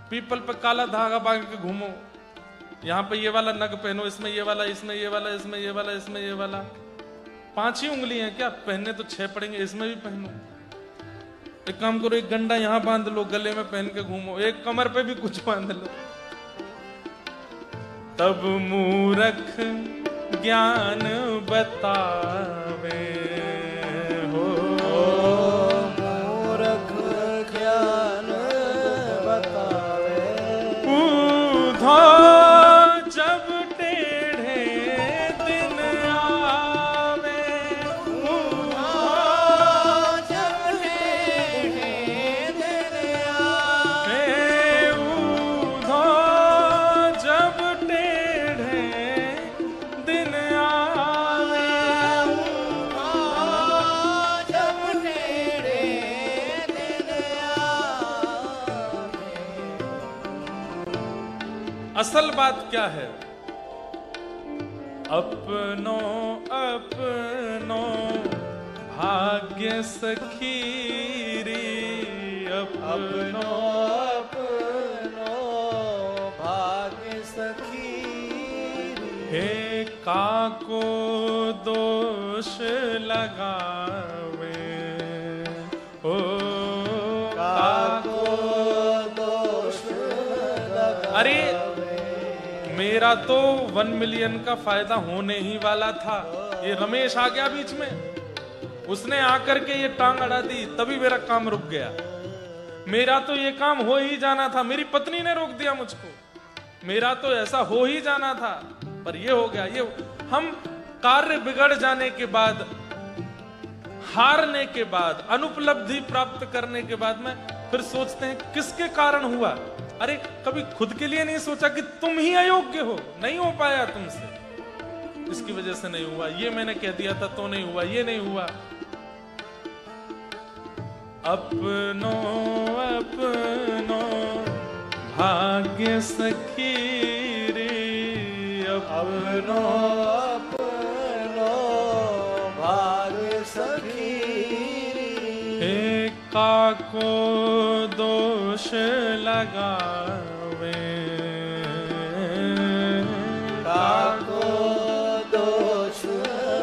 पीपल पे काला धागा बांध के घूमो, यहाँ पे ये वाला नग पहनो, इसमें ये वाला, इसमें ये वाला, इसमें ये वाला, इसमें ये वाला। 5 ही उंगली हैं क्या, पहनने तो 6 पड़ेंगे, इसमें भी पहनो। एक काम करो, एक गंडा यहाँ बांध लो, गले में पहन के घूमो, एक कमर पे भी कुछ बांध लो। तब मूरख ज्ञान बतावे हो, मूरख ज्ञान बतावे, ऊधा जब टेढ़े दिन आवे, ऊधा जब टेढ़े दिन आवे, हे ऊधा जब टेढ़े दिन आवे, ऊधा जब टेढ़े दिन आवे। असल बात क्या है? अपनो अपनो भाग्य सखीरी, अपनो अपनो भाग्य सखी, हे काको दोष लगावे, ओ अरे मेरा तो 1 मिलियन का फायदा होने ही वाला था, ये रमेश आ गया बीच में, उसने आकर के ये टांग अड़ा दी, तभी मेरा काम रुक गया। मेरा तो ये काम हो ही जाना था, मेरी पत्नी ने रोक दिया मुझको, मेरा तो ऐसा हो ही जाना था, पर ये हो गया। ये हम कार्य बिगड़ जाने के बाद, हारने के बाद, अनुपलब्धि प्राप्त करने के बाद में फिर सोचते हैं किसके कारण हुआ। अरे कभी खुद के लिए नहीं सोचा कि तुम ही अयोग्य हो, नहीं हो पाया तुमसे, इसकी वजह से नहीं हुआ, ये मैंने कह दिया था तो नहीं हुआ, ये नहीं हुआ। अपनो अपनो भाग्य सखी रे, अपनो अपनो भाग्य सखी काको दोष लगावे, काको दोष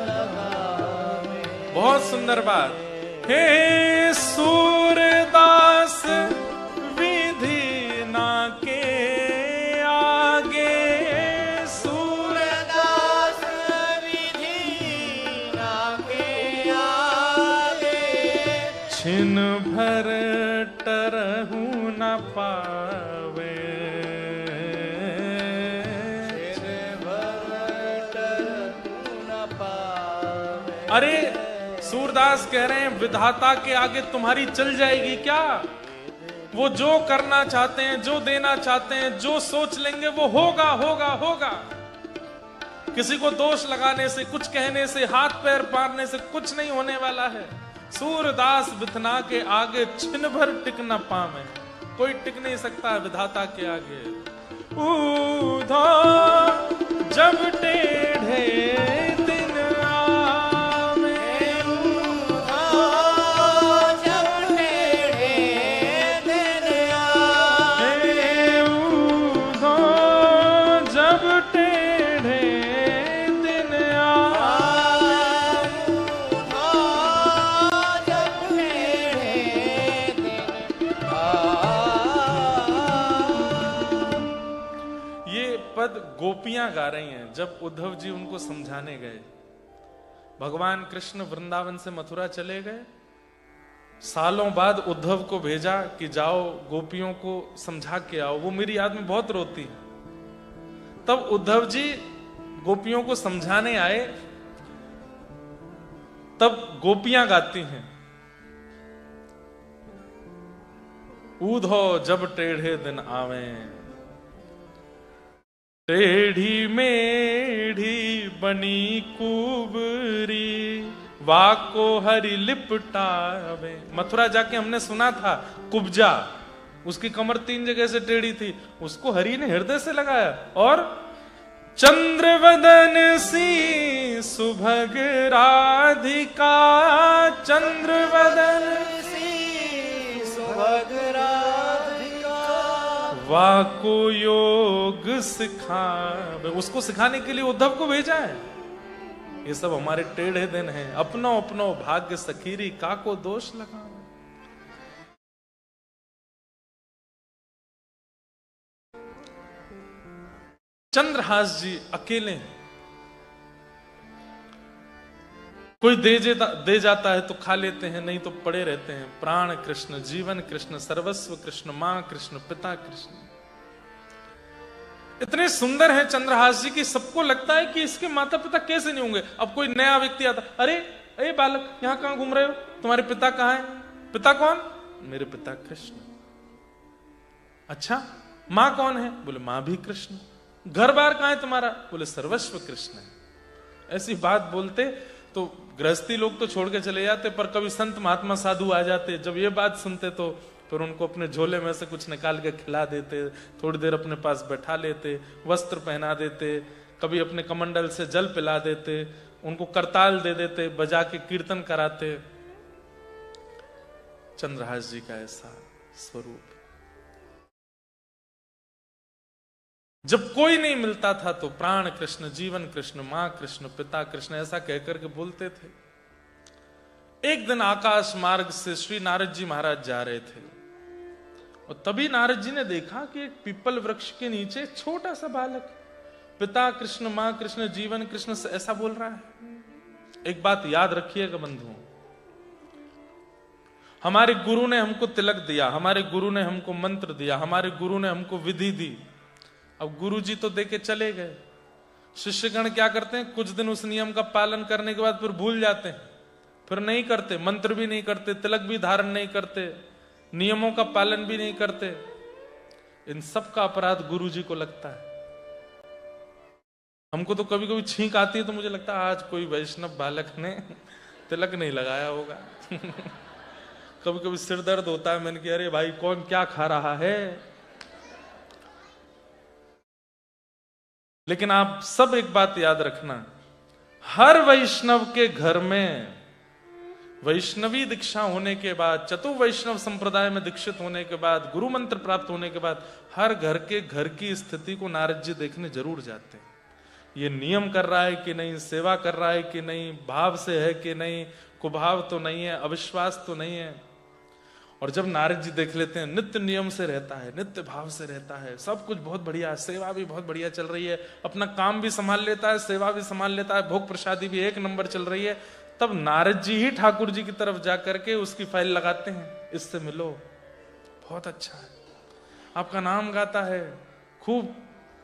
लगावे। बहुत सुंदर बात। हे सूरदास विधि ना के आगे, सूरदास विधि ना के आगे, छिन भर टरहु न पावे, छिन भर टरहु न पावे। अरे सूरदास कह रहे हैं विधाता के आगे तुम्हारी चल जाएगी क्या? वो जो करना चाहते हैं, जो देना चाहते हैं, जो सोच लेंगे वो होगा होगा होगा। किसी को दोष लगाने से, कुछ कहने से, हाथ पैर मारने से कुछ नहीं होने वाला है। सूरदास विधना के आगे छिन भर टिक न पावे, कोई टिक नहीं सकता है विधाता के आगे। ऊधो जब टेढ़े दिन आवे, जब टेढ़े दिन आवे, ऊधो जब टेढ़े दिन आवे, जब टेढ़े दिन आवे। ये पद गोपियां गा रही हैं। जब उद्धव जी उनको समझाने गए, भगवान कृष्ण वृंदावन से मथुरा चले गए, सालों बाद उद्धव को भेजा कि जाओ गोपियों को समझा के आओ, वो मेरी याद में बहुत रोती है। तब उद्धव जी गोपियों को समझाने आए, तब गोपियां गाती हैं, ऊधो जब टेढ़े दिन आवे, टेढ़ी मेढ़ी बनी कुबरी, वाको हरि लिपटावे। मथुरा जाके हमने सुना था कुब्जा, उसकी कमर 3 जगह से टेढ़ी थी, उसको हरि ने हृदय से लगाया। और चंद्रवदन सी सुभग राधिका, चंद्रवदन सी सुभग राधिका, वाको योग सिखावे, उसको सिखाने के लिए उद्धव को भेजा है। ये सब हमारे टेढ़े दिन हैं। अपनो अपनो भाग्य सखीरी, काको दोष लगा। चंद्रहास जी अकेले हैं, कोई दे जाता है तो खा लेते हैं, नहीं तो पड़े रहते हैं। प्राण कृष्ण, जीवन कृष्ण, सर्वस्व कृष्ण, मां कृष्ण, पिता कृष्ण। इतने सुंदर हैं चंद्रहास जी की सबको लगता है कि इसके माता पिता कैसे नहीं होंगे। अब कोई नया व्यक्ति आता, अरे अरे बालक यहां कहां घूम रहे हो, तुम्हारे पिता कहां हैं? पिता कौन? मेरे पिता कृष्ण। अच्छा, मां कौन है? बोले मां भी कृष्ण। घर बार कहां है तुम्हारा? बोले सर्वस्व कृष्ण है। ऐसी बात बोलते तो गृहस्थी लोग तो छोड़ के चले जाते, पर कभी संत महात्मा साधु आ जाते, जब ये बात सुनते तो फिर उनको अपने झोले में से कुछ निकाल के खिला देते, थोड़ी देर अपने पास बैठा लेते, वस्त्र पहना देते, कभी अपने कमंडल से जल पिला देते, उनको करताल दे देते, बजा के कीर्तन कराते। चंद्रहास जी का ऐसा स्वरूप। जब कोई नहीं मिलता था तो प्राण कृष्ण, जीवन कृष्ण, मां कृष्ण, पिता कृष्ण ऐसा कहकर के बोलते थे। एक दिन आकाश मार्ग से श्री नारद जी महाराज जा रहे थे और तभी नारद जी ने देखा कि एक पीपल वृक्ष के नीचे छोटा सा बालक पिता कृष्ण मां कृष्ण जीवन कृष्ण से ऐसा बोल रहा है। एक बात याद रखिएगा बंधुओं, हमारे गुरु ने हमको तिलक दिया, हमारे गुरु ने हमको मंत्र दिया, हमारे गुरु ने हमको विधि दी। अब गुरु जी तो देके चले गए, शिष्यगण क्या करते हैं, कुछ दिन उस नियम का पालन करने के बाद फिर भूल जाते हैं, फिर नहीं करते, मंत्र भी नहीं करते, तिलक भी धारण नहीं करते, नियमों का पालन भी नहीं करते। इन सब का अपराध गुरु जी को लगता है। हमको तो कभी कभी छींक आती है तो मुझे लगता है आज कोई वैष्णव बालक ने तिलक नहीं लगाया होगा। कभी कभी सिर दर्द होता है, मैंने कहा अरे भाई कौन क्या खा रहा है। लेकिन आप सब एक बात याद रखना, हर वैष्णव के घर में वैष्णवी दीक्षा होने के बाद, चतु वैष्णव संप्रदाय में दीक्षित होने के बाद, गुरु मंत्र प्राप्त होने के बाद, हर घर के घर की स्थिति को नारद जी देखने जरूर जाते हैं। ये नियम कर रहा है कि नहीं, सेवा कर रहा है कि नहीं, भाव से है कि नहीं, कुभाव तो नहीं है, अविश्वास तो नहीं है। और जब नारद जी देख लेते हैं नित्य नियम से रहता है, नित्य भाव से रहता है, सब कुछ बहुत बढ़िया है, सेवा भी बहुत बढ़िया चल रही है, अपना काम भी संभाल लेता है, सेवा भी संभाल लेता है, भोग प्रसादी भी एक नंबर चल रही है, तब नारद जी ही ठाकुर जी की तरफ जाकर के उसकी फाइल लगाते हैं, इससे मिलो, बहुत अच्छा है, आपका नाम गाता है, खूब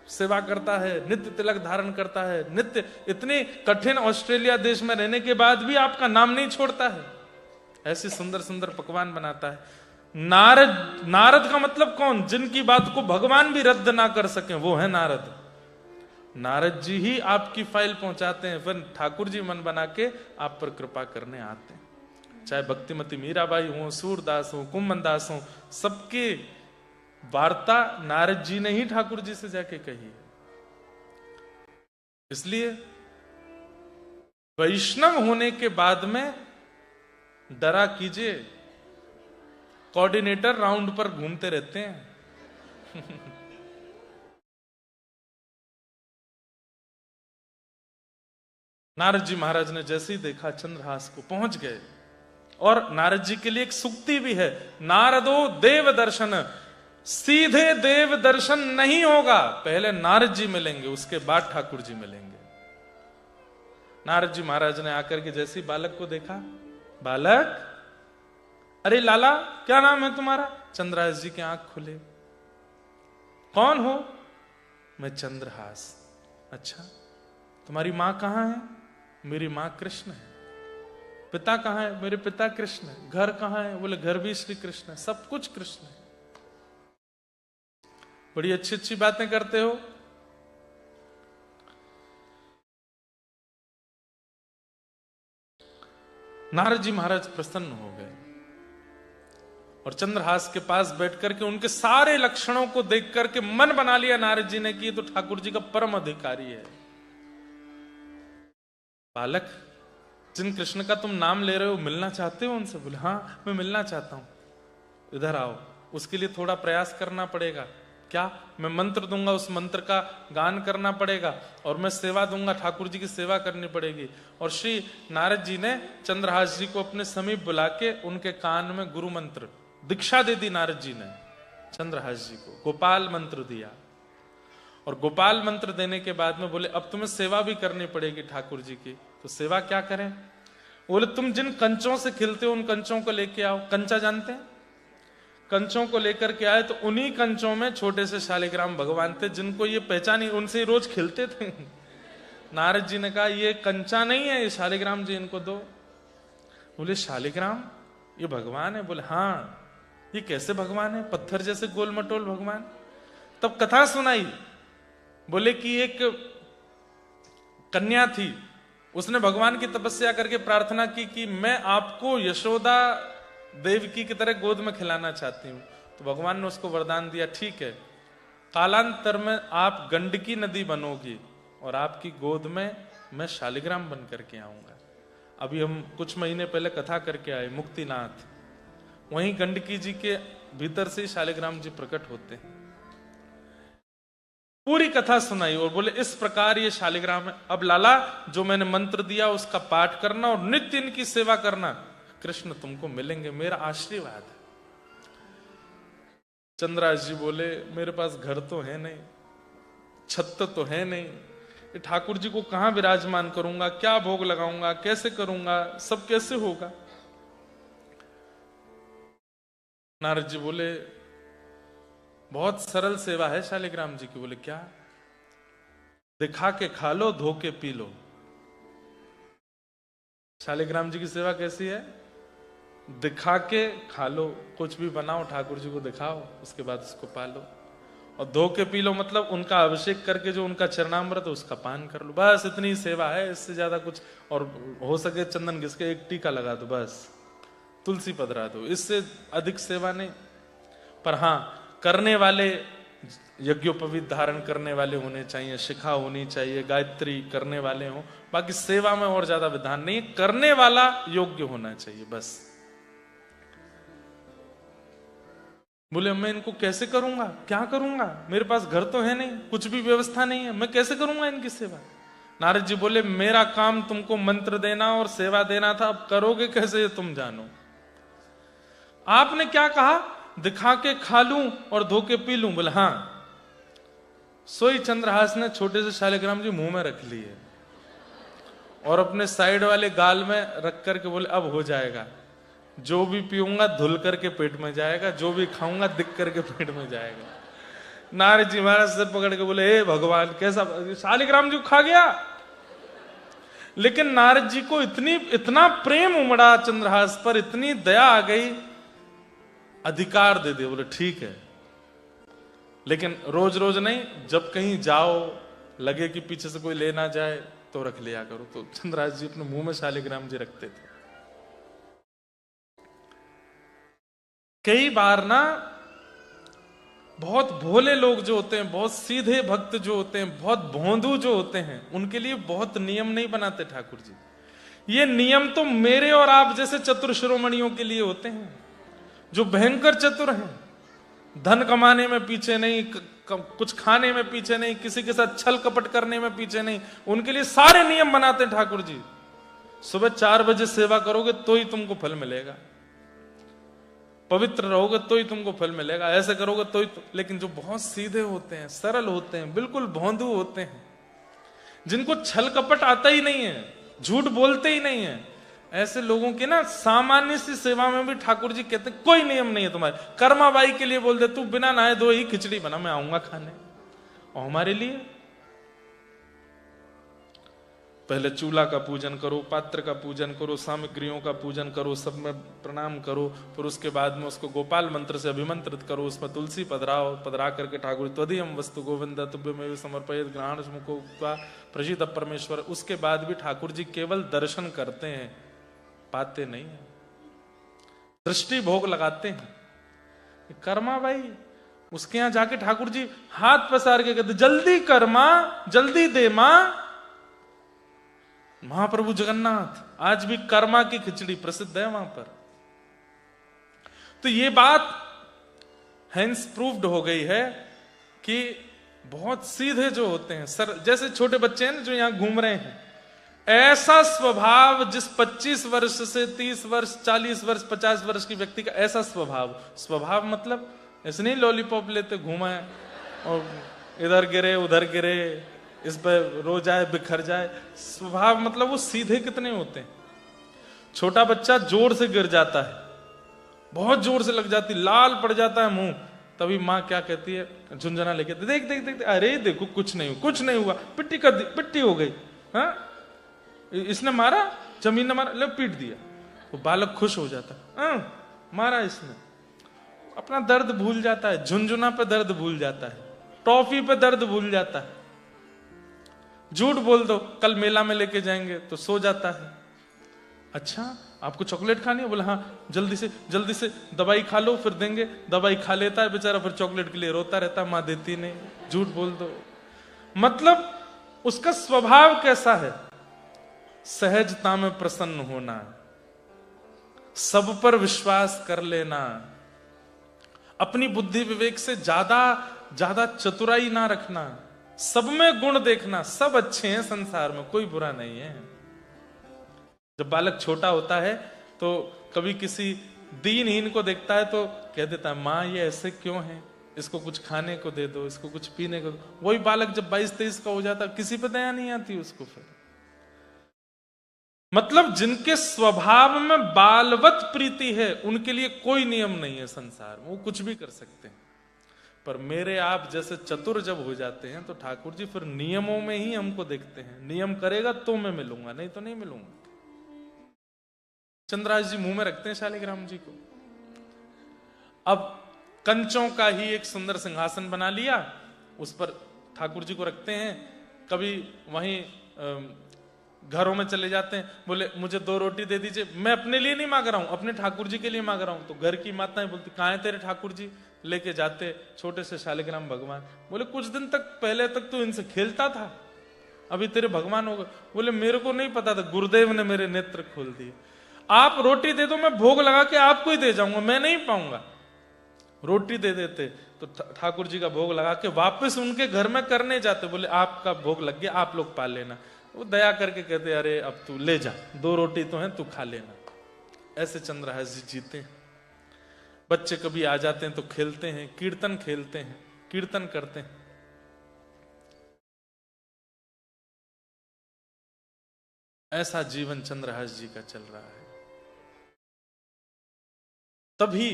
सेवा करता है, नित्य तिलक धारण करता है, नित्य इतने कठिन ऑस्ट्रेलिया देश में रहने के बाद भी आपका नाम नहीं छोड़ता है, ऐसे सुंदर सुंदर पकवान बनाता है। नारद का मतलब कौन, जिनकी बात को भगवान भी रद्द ना कर सके, वो है नारद। नारद जी ही आपकी फाइल पहुंचाते हैं, फिर ठाकुर जी मन बना के आप पर कृपा करने आते हैं। चाहे भक्तिमती मीराबाई हो, सूरदास हो, कुंभनदास हो, सबके वार्ता नारद जी ने ही ठाकुर जी से जाके कही है। इसलिए वैष्णव होने के बाद में डरा कीजिए, कोऑर्डिनेटर राउंड पर घूमते रहते हैं। नारद जी महाराज ने जैसे ही देखा चंद्रहास को, पहुंच गए। और नारद जी के लिए एक सूक्ति भी है, नारदो देव दर्शन, सीधे देव दर्शन नहीं होगा, पहले नारद जी मिलेंगे, उसके बाद ठाकुर जी मिलेंगे। नारद जी महाराज ने आकर के जैसे ही बालक को देखा, बालक, अरे लाला क्या नाम है तुम्हारा? चंद्रहास जी की आंख खुले, कौन हो? मैं चंद्रहास। अच्छा, तुम्हारी मां कहां है? मेरी मां कृष्ण है। पिता कहां है? मेरे पिता कृष्ण है। घर कहां है? बोले घर भी श्री कृष्ण है, सब कुछ कृष्ण है। बड़ी अच्छी अच्छी बातें करते हो। नारद जी महाराज प्रसन्न हो गए और चंद्रहास के पास बैठ करके उनके सारे लक्षणों को देख करके मन बना लिया नारद जी ने कि ये तो ठाकुर जी का परम अधिकारी है। बालक, जिन कृष्ण का तुम नाम ले रहे हो, मिलना चाहते हो उनसे? बोले हाँ, मैं मिलना चाहता हूं। इधर आओ, उसके लिए थोड़ा प्रयास करना पड़ेगा। क्या? मैं मंत्र दूंगा, उस मंत्र का गान करना पड़ेगा और मैं सेवा दूंगा, ठाकुर जी की सेवा करनी पड़ेगी। और श्री नारद जी ने चंद्रहास जी को अपने समीप बुला के उनके कान में गुरु मंत्र दीक्षा दे दी। नारद जी ने चंद्रहास जी को गोपाल मंत्र दिया और गोपाल मंत्र देने के बाद में बोले अब तुम्हें सेवा भी करनी पड़ेगी ठाकुर जी की। तो सेवा क्या करें? बोले तुम जिन कंचों से खिलते हो उन कंचों को लेके आओ। कंचा जानते हैं? कंचों को लेकर के आए तो उन्हीं कंचों में छोटे से शालिग्राम भगवान थे, जिनको ये पहचानी, उनसे रोज खिलते थे। नारद जी ने कहा ये कंचा नहीं है, ये शालिग्राम जी, इनको दो। बोले शालिग्राम ये भगवान है? बोले हाँ। ये कैसे भगवान है? पत्थर जैसे गोल मटोल भगवान। तब कथा सुनाई। बोले कि एक कन्या थी, उसने भगवान की तपस्या करके प्रार्थना की कि मैं आपको यशोदा देवकी की तरह गोद में खिलाना चाहती हूं। तो भगवान ने उसको वरदान दिया, ठीक है, कालांतर में आप गंडकी नदी बनोगी और आपकी गोद में मैं शालिग्राम बन करके आऊंगा। अभी हम कुछ महीने पहले कथा करके आए मुक्तिनाथ, वहीं गंडकी जी के भीतर से शालिग्राम जी प्रकट होते हैं। पूरी कथा सुनाई और बोले इस प्रकार ये शालिग्राम है। अब लाला, जो मैंने मंत्र दिया उसका पाठ करना और नित्य इनकी सेवा करना, कृष्ण तुमको मिलेंगे, मेरा आशीर्वाद है। चंद्रहास जी बोले मेरे पास घर तो है नहीं, छत तो है नहीं, ये ठाकुर जी को कहां विराजमान करूंगा, क्या भोग लगाऊंगा, कैसे करूंगा, सब कैसे होगा। नारद जी बोले बहुत सरल सेवा है शालिग्राम जी की। बोले क्या? दिखा के खा लो, धो के पी लो। शालिग्राम जी की सेवा कैसी है? दिखा के खा लो, कुछ भी बनाओ ठाकुर जी को दिखाओ, उसके बाद उसको पालो। और धो के पी लो मतलब उनका अभिषेक करके जो उनका चरणामृत है उसका पान कर लो। बस इतनी सेवा है, इससे ज्यादा कुछ। और हो सके चंदन घिस के एक टीका लगा दो, बस तुलसी पधरा दो, इससे अधिक सेवा नहीं। पर हाँ, करने वाले यज्ञोपवीत धारण करने वाले होने चाहिए, शिखा होनी चाहिए, गायत्री करने वाले हों। बाकी सेवा में और ज्यादा विधान नहीं, करने वाला योग्य होना चाहिए बस। बोले मैं इनको कैसे करूंगा, क्या करूंगा, मेरे पास घर तो है नहीं, कुछ भी व्यवस्था नहीं है, मैं कैसे करूंगा इनकी सेवा। नारद जी बोले मेरा काम तुमको मंत्र देना और सेवा देना था, अब करोगे कैसे ये तुम जानो। आपने क्या कहा? दिखा के खा लूं और धो के पी लूं। बोले हाँ। सोई चंद्रहास ने छोटे से शालिग्राम जी मुंह में रख लिए और अपने साइड वाले गाल में रख करके बोले अब हो जाएगा, जो भी पीऊंगा धुल करके पेट में जाएगा, जो भी खाऊंगा दिख करके पेट में जाएगा। नारद जी महाराज सिर पकड़ के बोले हे भगवान, कैसा शालिग्राम जी खा गया। लेकिन नारद जी को इतना प्रेम उमड़ा चंद्रहास पर, इतनी दया आ गई, अधिकार दे दिया। बोले ठीक है, लेकिन रोज रोज नहीं, जब कहीं जाओ लगे कि पीछे से कोई ले ना जाए तो रख लिया करो। तो चंद्रहास जी अपने मुंह में शालिग्राम जी रखते थे। कई बार ना बहुत भोले लोग जो होते हैं, बहुत सीधे भक्त जो होते हैं, बहुत भोंदू जो होते हैं, उनके लिए बहुत नियम नहीं बनाते ठाकुर जी। ये नियम तो मेरे और आप जैसे चतुर शिरोमणियों के लिए होते हैं, जो भयंकर चतुर हैं, धन कमाने में पीछे नहीं, कुछ खाने में पीछे नहीं, किसी के साथ छल कपट करने में पीछे नहीं। उनके लिए सारे नियम बनाते हैं ठाकुर जी। सुबह 4 बजे सेवा करोगे तो ही तुमको फल मिलेगा, पवित्र रहोगे तो ही तुमको फल मिलेगा, ऐसे करोगे तो ही लेकिन जो बहुत सीधे होते हैं, सरल होते हैं, बिल्कुल भोंदू होते हैं, जिनको छल कपट आता ही नहीं है, झूठ बोलते ही नहीं है, ऐसे लोगों की ना सामान्य सी सेवा में भी ठाकुर जी कहते कोई नियम नहीं है तुम्हारे। कर्मा बाई के लिए बोल दे तू बिना नहाए धोए ही खिचड़ी बना, मैं आऊंगा खाने। और हमारे लिए पहले चूल्हा का पूजन करो, पात्र का पूजन करो, सामग्रियों का पूजन करो, सब में प्रणाम करो, फिर उसके बाद में उसको गोपाल मंत्र से अभिमंत्रित करो, उसमें तुलसी पधराओ, पधरा करके ठाकुर त्वदीयम वस्तु गोविंद तुभ्यमेव समर्पयेत् ग्रहण मुको प्रसिद्ध परमेश्वर। उसके बाद भी ठाकुर जी केवल दर्शन करते हैं, पाते नहीं है, दृष्टि भोग लगाते हैं। कर्मा भाई, उसके यहां जाके ठाकुर जी हाथ पसार के कहते जल्दी कर मां, जल्दी दे मां। महाप्रभु जगन्नाथ आज भी कर्मा की खिचड़ी प्रसिद्ध है वहां पर। तो ये बात हेंस प्रूव्ड हो गई है कि बहुत सीधे जो होते हैं, सर जैसे छोटे बच्चे हैं ना जो यहां घूम रहे हैं, ऐसा स्वभाव जिस 25 वर्ष से 30 वर्ष 40 वर्ष 50 वर्ष की व्यक्ति का ऐसा स्वभाव मतलब ऐसे नहीं लॉलीपॉप लेते घूमा है और इधर गिरे उधर गिरे, इस पर रो जाए बिखर जाए। स्वभाव मतलब वो सीधे कितने होते हैं। छोटा बच्चा जोर से गिर जाता है, बहुत जोर से लग जाती, लाल पड़ जाता है मुंह, तभी माँ क्या कहती है, झुंझुना लेके देख देख देख, अरे देखो कुछ नहीं हुआ, पिट्टी हो गई, हाँ इसने मारा, जमीन ने मारा, ले पीट दिया। वो बालक खुश हो जाता है, मारा इसने, अपना दर्द भूल जाता है, झुंझुना पे दर्द भूल जाता है, टॉफी पे दर्द भूल जाता है। झूठ बोल दो कल मेला में लेके जाएंगे तो सो जाता है। अच्छा आपको चॉकलेट खानी है, बोला हाँ जल्दी से दवाई खा लो फिर देंगे। दवाई खा लेता है बेचारा, फिर चॉकलेट के लिए रोता रहता है, माँ देती नहीं। झूठ बोल दो, मतलब उसका स्वभाव कैसा है, सहजता में प्रसन्न होना, सब पर विश्वास कर लेना, अपनी बुद्धि विवेक से ज्यादा चतुराई ना रखना, सब में गुण देखना, सब अच्छे हैं संसार में, कोई बुरा नहीं है। जब बालक छोटा होता है तो कभी किसी दीनहीन को देखता है तो कह देता है माँ ये ऐसे क्यों है, इसको कुछ खाने को दे दो, इसको कुछ पीने को दो। वही बालक जब 22-23 का हो जाता किसी पे दया नहीं आती उसको फिर। मतलब जिनके स्वभाव में बालवत प्रीति है उनके लिए कोई नियम नहीं है संसार में, वो कुछ भी कर सकते हैं। पर मेरे आप जैसे चतुर जब हो जाते हैं तो ठाकुर जी फिर नियमों में ही हमको देखते हैं। नियम करेगा तो मैं मिलूंगा, नहीं तो नहीं मिलूंगा। चंद्रहास जी मुंह में रखते हैं शालिग्राम जी को। अब कंचों का ही एक सुंदर सिंहासन बना लिया, उस पर ठाकुर जी को रखते हैं। कभी वहीं घरों में चले जाते हैं, बोले मुझे 2 रोटी दे दीजिए, मैं अपने लिए नहीं मांग रहा हूं, अपने ठाकुर जी के लिए मांग रहा हूं। तो घर की माताएं बोलती कहां है तेरे ठाकुर जी, लेके जाते छोटे से शालिग्राम भगवान। बोले कुछ दिन तक पहले तक तो इनसे खेलता था, अभी तेरे भगवान हो गए। बोले मेरे को नहीं पता था, गुरुदेव ने मेरे नेत्र खोल दिए। आप रोटी दे दो, मैं भोग लगा के आपको ही दे जाऊंगा, मैं नहीं पाऊंगा। रोटी दे देते तो ठाकुर जी का भोग लगा के वापस उनके घर में करने जाते। बोले आपका भोग लग गया, आप लोग पा लेना। वो दया करके कहते अरे अब तू ले जा, 2 रोटी तो है, तू खा लेना। ऐसे चंद्रहास जी जीते हैं। बच्चे कभी आ जाते हैं तो खेलते हैं, कीर्तन खेलते हैं, कीर्तन करते हैं। ऐसा जीवन चंद्रहास जी का चल रहा है। तभी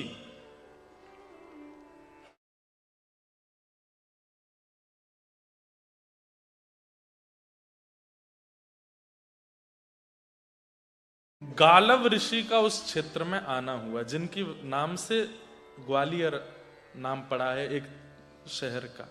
गालव ऋषि का उस क्षेत्र में आना हुआ, जिनकी नाम से ग्वालियर नाम पड़ा है एक शहर का।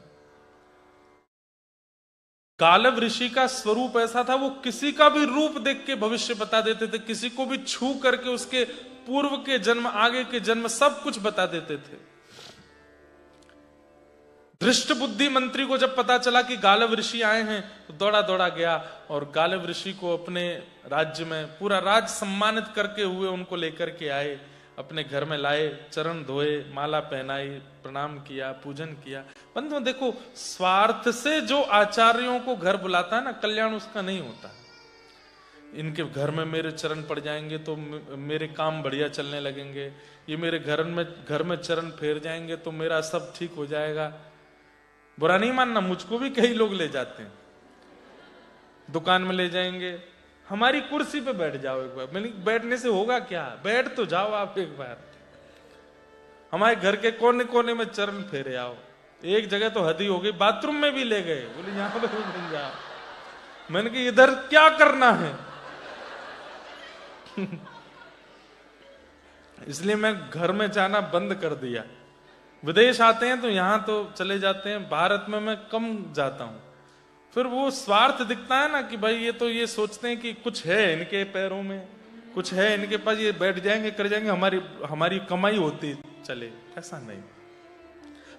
गालव ऋषि का स्वरूप ऐसा था, वो किसी का भी रूप देख के भविष्य बता देते थे, किसी को भी छू करके उसके पूर्व के जन्म, आगे के जन्म सब कुछ बता देते थे। धृष्ट बुद्धि मंत्री को जब पता चला कि गालव ऋषि आए हैं तो दौड़ा दौड़ा गया और गालव ऋषि को अपने राज्य में, पूरा राज्य सम्मानित करके हुए उनको लेकर के आए, अपने घर में लाए, चरण धोए, माला पहनाई, प्रणाम किया, पूजन किया। बंधुओं देखो, स्वार्थ से जो आचार्यों को घर बुलाता है ना, कल्याण उसका नहीं होता। इनके घर में मेरे चरण पड़ जाएंगे तो मेरे काम बढ़िया चलने लगेंगे, ये मेरे घर में चरण फेर जाएंगे तो मेरा सब ठीक हो जाएगा। बुरा नहीं मानना, मुझको भी कई लोग ले जाते हैं, दुकान में ले जाएंगे, हमारी कुर्सी पे बैठ जाओ एक बार। मैंने बैठने से होगा क्या, बैठ तो जाओ आप एक बार, हमारे घर के कोने कोने में चरण फेरे आओ। एक जगह तो हद ही हो गई, बाथरूम में भी ले गए, बोले यहां पर बन जाओ। मैंने कहा इधर क्या करना है इसलिए मैं घर में जाना बंद कर दिया। विदेश आते हैं तो यहां तो चले जाते हैं, भारत में मैं कम जाता हूं। फिर वो स्वार्थ दिखता है ना कि भाई ये तो ये सोचते हैं कि कुछ है इनके पैरों में, कुछ है इनके पास, ये बैठ जाएंगे कर जाएंगे, हमारी कमाई होती चले। ऐसा नहीं,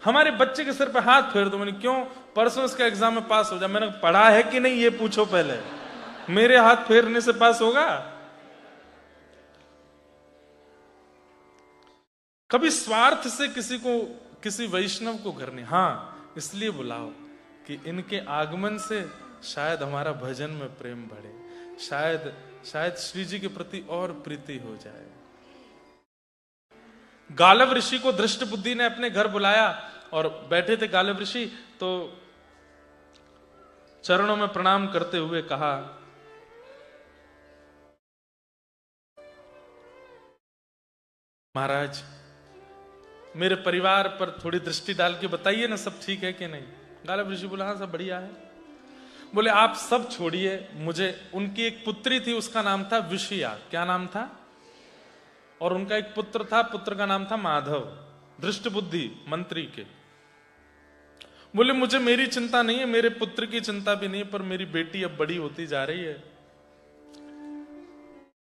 हमारे बच्चे के सिर पे हाथ फेर दो। मैंने क्यों, परसों इसका एग्जाम में पास हो जाए। मैंने पढ़ा है कि नहीं ये पूछो पहले, मेरे हाथ फेरने से पास होगा? कभी स्वार्थ से किसी वैष्णव को घर नहीं। हाँ, इसलिए बुलाओ कि इनके आगमन से शायद हमारा भजन में प्रेम बढ़े, शायद श्री जी के प्रति और प्रीति हो जाए। गालव ऋषि को धृष्ट बुद्धि ने अपने घर बुलाया और बैठे थे गालव ऋषि, तो चरणों में प्रणाम करते हुए कहा, महाराज मेरे परिवार पर थोड़ी दृष्टि डाल के बताइए ना, सब ठीक है कि नहीं। गालव ऋषि बोला हाँ सब बढ़िया है। बोले आप सब छोड़िए, मुझे, उनकी एक पुत्री थी, उसका नाम था विषया। क्या नाम था? और उनका एक पुत्र था, पुत्र का नाम था माधव, धृष्ट बुद्धि मंत्री के। बोले मुझे मेरी चिंता नहीं है, मेरे पुत्र की चिंता भी नहीं है, पर मेरी बेटी अब बड़ी होती जा रही है,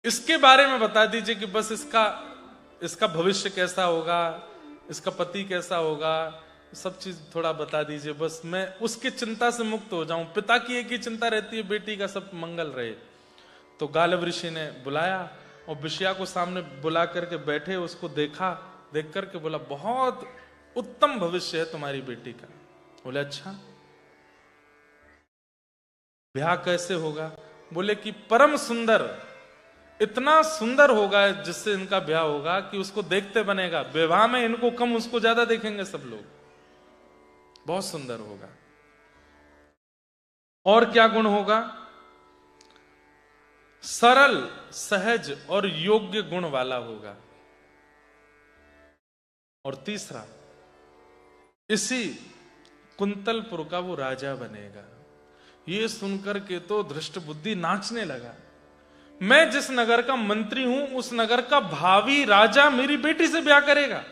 इसके बारे में बता दीजिए कि बस इसका भविष्य कैसा होगा, इसका पति कैसा होगा, सब चीज थोड़ा बता दीजिए, बस मैं उसकी चिंता से मुक्त हो जाऊं। पिता की एक ही चिंता रहती है, बेटी का सब मंगल रहे। तो गालव ऋषि ने बुलाया और विषया को सामने बुला करके बैठे, उसको देखा, देख करके बोला बहुत उत्तम भविष्य है तुम्हारी बेटी का। बोले अच्छा, ब्याह कैसे होगा? बोले कि परम सुंदर इतना सुंदर होगा जिससे इनका ब्याह होगा कि उसको देखते बनेगा। विवाह में इनको कम उसको ज्यादा देखेंगे सब लोग। बहुत सुंदर होगा। और क्या गुण होगा? सरल, सहज और योग्य गुण वाला होगा। और तीसरा, इसी कुंतलपुर का वो राजा बनेगा। ये सुनकर के तो धृष्टबुद्धि नाचने लगा। मैं जिस नगर का मंत्री हूं उस नगर का भावी राजा मेरी बेटी से ब्याह करेगा।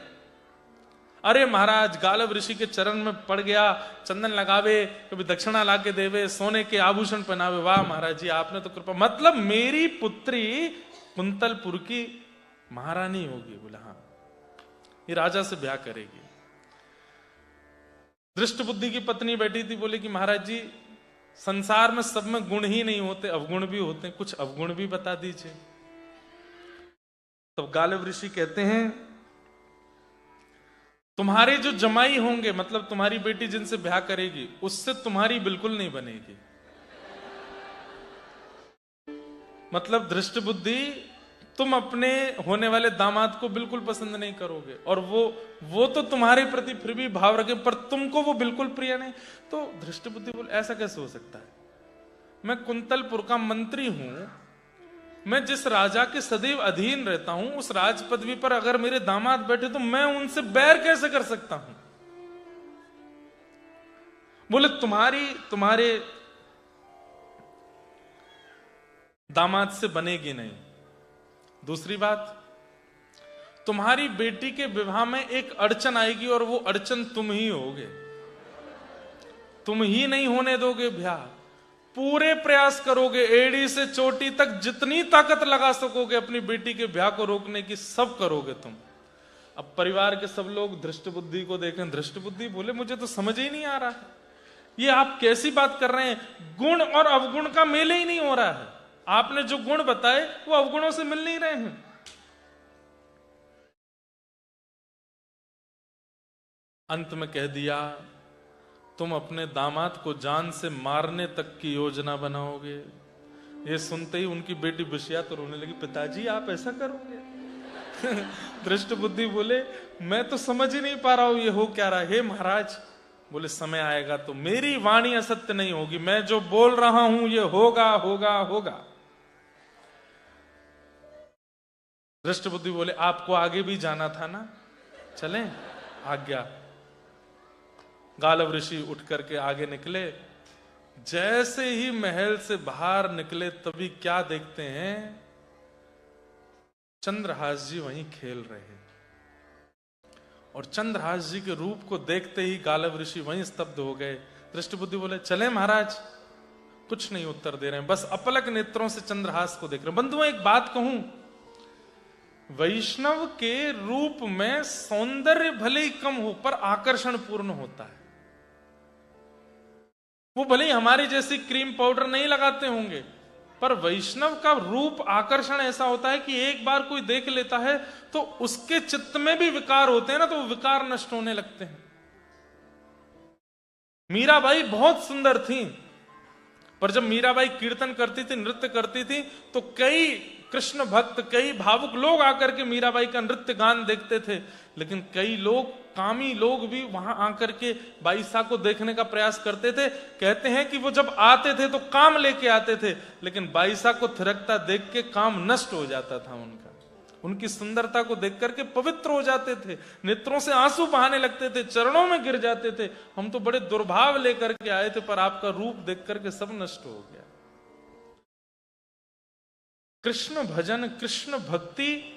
अरे महाराज, गालव ऋषि के चरण में पड़ गया, चंदन लगावे, कभी दक्षिणा लाके देवे, सोने के आभूषण पहनावे। वाह महाराज जी, आपने तो कृपा, मतलब मेरी पुत्री कुंतलपुर की महारानी होगी। बोला हाँ, ये राजा से ब्याह करेगी। दृष्टबुद्धि की पत्नी बैठी थी, बोले कि महाराज जी, संसार में सब में गुण ही नहीं होते, अवगुण भी होते हैं, कुछ अवगुण भी बता दीजिए। तो गालव ऋषि कहते हैं, तुम्हारे जो जमाई होंगे, मतलब तुम्हारी बेटी जिनसे ब्याह करेगी, उससे तुम्हारी बिल्कुल नहीं बनेगी। मतलब दृष्टबुद्धि, तुम अपने होने वाले दामाद को बिल्कुल पसंद नहीं करोगे, और वो तो तुम्हारे प्रति फिर भी भाव रखे, पर तुमको वो बिल्कुल प्रिय नहीं। तो दृष्टबुद्धि बोले, ऐसा कैसे हो सकता है? मैं कुंतलपुर का मंत्री हूं, मैं जिस राजा के सदैव अधीन रहता हूं, उस राज पदवी पर अगर मेरे दामाद बैठे तो मैं उनसे बैर कैसे कर सकता हूं? बोले तुम्हारे दामाद से बनेगी नहीं। दूसरी बात, तुम्हारी बेटी के विवाह में एक अड़चन आएगी, और वो अड़चन तुम ही होगे। तुम ही नहीं होने दोगे ब्याह। पूरे प्रयास करोगे, एड़ी से चोटी तक जितनी ताकत लगा सकोगे अपनी बेटी के ब्याह को रोकने की, सब करोगे तुम। अब परिवार के सब लोग दृष्टबुद्धि को देखें। दृष्टबुद्धि बोले, मुझे तो समझ ही नहीं आ रहा है, ये आप कैसी बात कर रहे हैं? गुण और अवगुण का मेल ही नहीं हो रहा है। आपने जो गुण बताए वो अवगुणों से मिल नहीं रहे हैं। अंत में कह दिया, तुम अपने दामाद को जान से मारने तक की योजना बनाओगे। ये सुनते ही उनकी बेटी बिशिया तो रोने लगी, पिताजी आप ऐसा करोगे? दृष्टबुद्धि बोले, मैं तो समझ ही नहीं पा रहा हूं ये हो क्या रहा है। हे महाराज, बोले समय आएगा तो मेरी वाणी असत्य नहीं होगी, मैं जो बोल रहा हूं ये होगा होगा होगा। दृष्टबुद्धि बोले, आपको आगे भी जाना था ना, चलें? आज्ञा। गालव ऋषि उठ करके आगे निकले। जैसे ही महल से बाहर निकले तभी क्या देखते हैं, चंद्रहास जी वहीं खेल रहे हैं। और चंद्रहास जी के रूप को देखते ही गालव ऋषि वहीं स्तब्ध हो गए। दृष्टबुद्धि बोले, चले महाराज? कुछ नहीं उत्तर दे रहे हैं, बस अपलक नेत्रों से चंद्रहास को देख रहे हैं। बंधुओं, एक बात कहूं, वैष्णव के रूप में सौंदर्य भले ही कम हो पर आकर्षण पूर्ण होता है। वो भले ही हमारी जैसी क्रीम पाउडर नहीं लगाते होंगे, पर वैष्णव का रूप आकर्षण ऐसा होता है कि एक बार कोई देख लेता है तो उसके चित्त में भी विकार होते हैं ना, तो वो विकार नष्ट होने लगते हैं। मीराबाई बहुत सुंदर थी, पर जब मीराबाई कीर्तन करती थी, नृत्य करती थी, तो कई कृष्ण भक्त, कई भावुक लोग आकर के मीराबाई का नृत्य गान देखते थे। लेकिन कई लोग, कामी लोग भी वहां आकर के बाईसा को देखने का प्रयास करते थे। कहते हैं कि वो जब आते थे तो काम लेके आते थे, लेकिन बाईसा को थिरकता देख के काम नष्ट हो जाता था उनका। उनकी सुंदरता को देख करके पवित्र हो जाते थे, नेत्रों से आंसू बहाने लगते थे, चरणों में गिर जाते थे। हम तो बड़े दुर्भाव लेकर के आए थे, पर आपका रूप देख करके सब नष्ट हो गया। कृष्ण भजन, कृष्ण भक्ति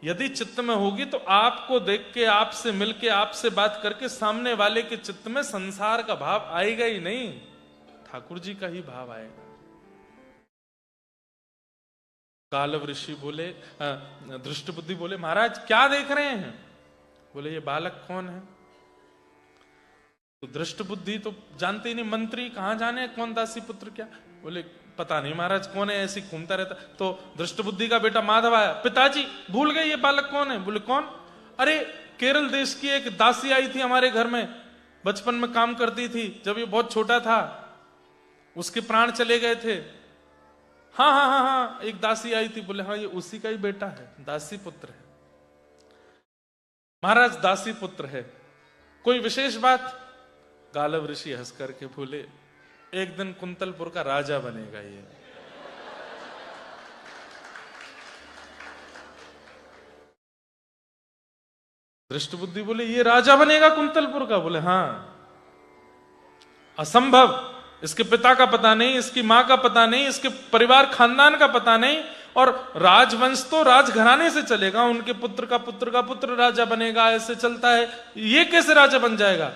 यदि चित्त में होगी तो आपको देख के, आपसे मिलके, आपसे बात करके सामने वाले के चित्त में संसार का भाव आएगा ही नहीं, ठाकुर जी का ही भाव आएगा। गालव ऋषि बोले, दृष्टबुद्धि बोले, महाराज क्या देख रहे हैं? बोले, ये बालक कौन है? तो दृष्टबुद्धि तो जानते ही नहीं, मंत्री कहां जाने कौन दासी पुत्र क्या। बोले, पता नहीं महाराज कौन है, ऐसी घूमता रहता। तो दृष्टबुद्धि का बेटा माधव आया, पिताजी भूल गए ये बालक कौन है? बोले, कौन? अरे केरल देश की एक दासी आई थी हमारे घर में, बचपन में काम करती थी, जब ये बहुत छोटा था उसके प्राण चले गए थे, हाँ हाँ हाँ हाँ, एक दासी आई थी। बोले हाँ ये उसी का ही बेटा है, दासी पुत्र है। महाराज दासी पुत्र है, कोई विशेष बात? गालव ऋषि हंस करके बोले एक दिन कुंतलपुर का राजा बनेगा ये। दृष्टबुद्धि बोले ये राजा बनेगा कुंतलपुर का? बोले हाँ। असंभव, इसके पिता का पता नहीं, इसकी मां का पता नहीं, इसके परिवार खानदान का पता नहीं, और राजवंश तो राजघराने से चलेगा, उनके पुत्र का पुत्र राजा बनेगा, ऐसे चलता है, ये कैसे राजा बन जाएगा?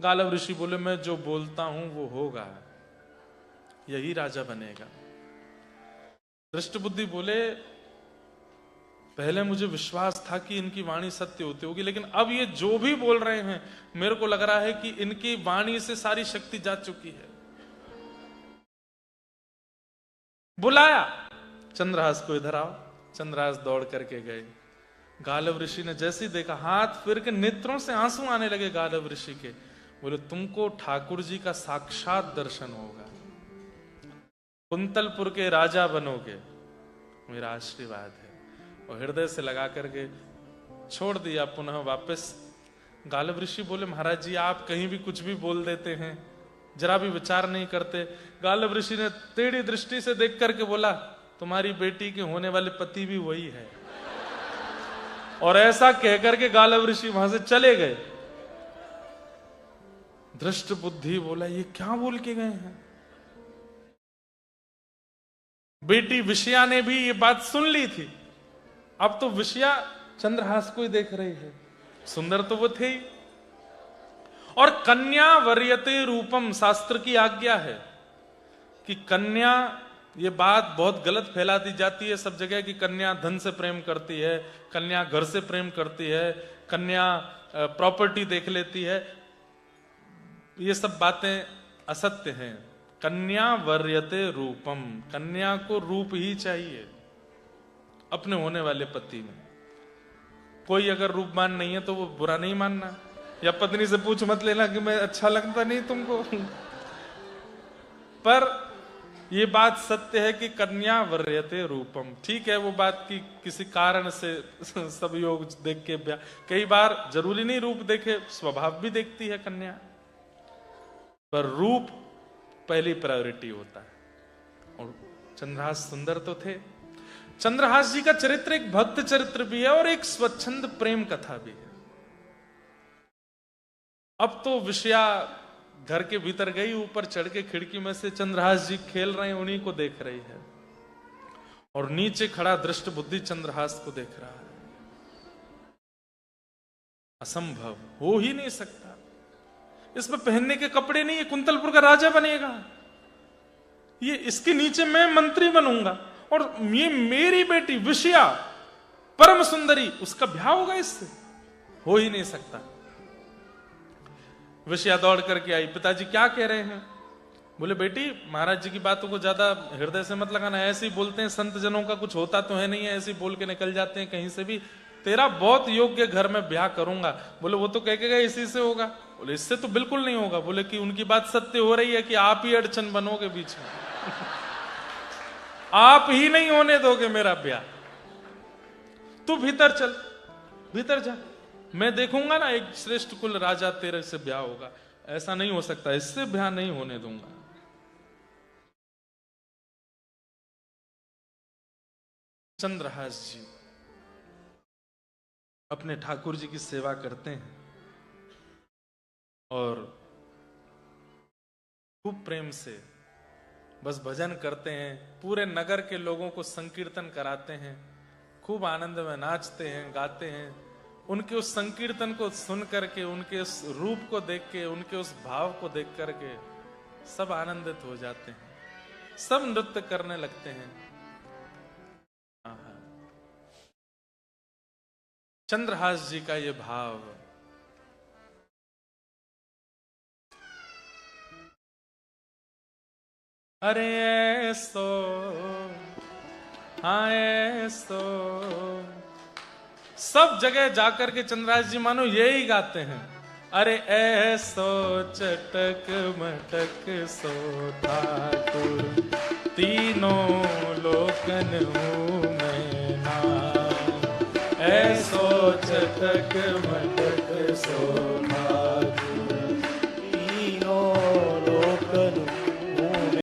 गालव ऋषि बोले मैं जो बोलता हूं वो होगा, यही राजा बनेगा। दृष्टबुद्धि बोले पहले मुझे विश्वास था कि इनकी वाणी सत्य होती होगी, लेकिन अब ये जो भी बोल रहे हैं मेरे को लग रहा है कि इनकी वाणी से सारी शक्ति जा चुकी है। बुलाया चंद्रहास को, इधर आओ। चंद्रहास दौड़ करके गए। गालव ऋषि ने जैसे ही देखा, हाथ फिर के नेत्रों से आंसू आने लगे गालव ऋषि के। बोले तुमको ठाकुर जी का साक्षात दर्शन होगा, कुंतलपुर के राजा बनोगे, मेरा आशीर्वाद है। और हृदय से लगा करके छोड़ दिया पुनः वापस। गालव ऋषि बोले महाराज जी आप कहीं भी कुछ भी बोल देते हैं, जरा भी विचार नहीं करते। गालव ऋषि ने टेढ़ी दृष्टि से देख करके बोला तुम्हारी बेटी के होने वाले पति भी वही है। और ऐसा कहकर के गालव ऋषि वहां से चले गए। दृष्ट बुद्धि बोला ये क्या बोल के गए हैं? बेटी विषया ने भी ये बात सुन ली थी। अब तो विषया चंद्रहास को ही देख रही है, सुंदर तो वो थे ही। और कन्या वर्यते रूपम, शास्त्र की आज्ञा है कि कन्या, ये बात बहुत गलत फैलाती जाती है सब जगह कि कन्या धन से प्रेम करती है, कन्या घर से प्रेम करती है, कन्या प्रॉपर्टी देख लेती है। ये सब बातें असत्य हैं। कन्या वर्यते रूपम, कन्या को रूप ही चाहिए अपने होने वाले पति में। कोई अगर रूपवान नहीं है तो वो बुरा नहीं मानना, या पत्नी से पूछ मत लेना कि मैं अच्छा लगता नहीं तुमको। पर ये बात सत्य है कि कन्या वर्यते रूपम। ठीक है वो बात की किसी कारण से सब योग देख के, कई बार जरूरी नहीं रूप देखे, स्वभाव भी देखती है कन्या, पर रूप पहली प्रायोरिटी होता है। और चंद्रहास सुंदर तो थे। चंद्रहास जी का चरित्र एक भक्त चरित्र भी है और एक स्वच्छंद प्रेम कथा भी है। अब तो विषया घर के भीतर गई, ऊपर चढ़ के खिड़की में से चंद्रहास जी खेल रहे हैं, उन्हीं को देख रही है। और नीचे खड़ा दृष्ट बुद्धि चंद्रहास को देख रहा है। असंभव, हो ही नहीं सकता। इसमें पहनने के कपड़े नहीं, ये कुंतलपुर का राजा बनेगा, ये इसके नीचे मैं मंत्री बनूंगा, और ये मेरी बेटी विषया परम सुंदरी, उसका ब्याह होगा इससे? हो ही नहीं सकता। विषया दौड़ करके आई। पिताजी क्या कह रहे हैं? बोले बेटी महाराज जी की बातों को ज्यादा हृदय से मत लगाना, ऐसे ही बोलते हैं, संत जनों का कुछ होता तो है नहीं है, ऐसे ही बोल के निकल जाते हैं कहीं से भी। तेरा बहुत योग्य घर में ब्याह करूंगा। बोले वो तो कह के गए इसी से होगा। बोले इससे तो बिल्कुल नहीं होगा। बोले कि उनकी बात सत्य हो रही है कि आप ही अड़चन बनोगे बीच में। आप ही नहीं होने दोगे मेरा ब्याह। तू भीतर चल, भीतर जा, मैं देखूंगा ना एक श्रेष्ठ कुल राजा तेरे से ब्याह होगा। ऐसा नहीं हो सकता, इससे ब्याह नहीं होने दूंगा। चंद्रहास जी अपने ठाकुर जी की सेवा करते हैं और खूब प्रेम से बस भजन करते हैं। पूरे नगर के लोगों को संकीर्तन कराते हैं, खूब आनंद में नाचते हैं, गाते हैं। उनके उस संकीर्तन को सुन करके, उनके उस रूप को देख के, उनके उस भाव को देख करके सब आनंदित हो जाते हैं, सब नृत्य करने लगते हैं। चंद्रहास जी का ये भाव, अरे ऐसो हाँ ऐसो, सब जगह जाकर के चंद्रहास जी मानो यही गाते हैं। अरे ऐसो चटक मटक सो ठाकुर तीनों लोकन हूँ मैं नाथ, ऐसो चतक मटक सो भाग।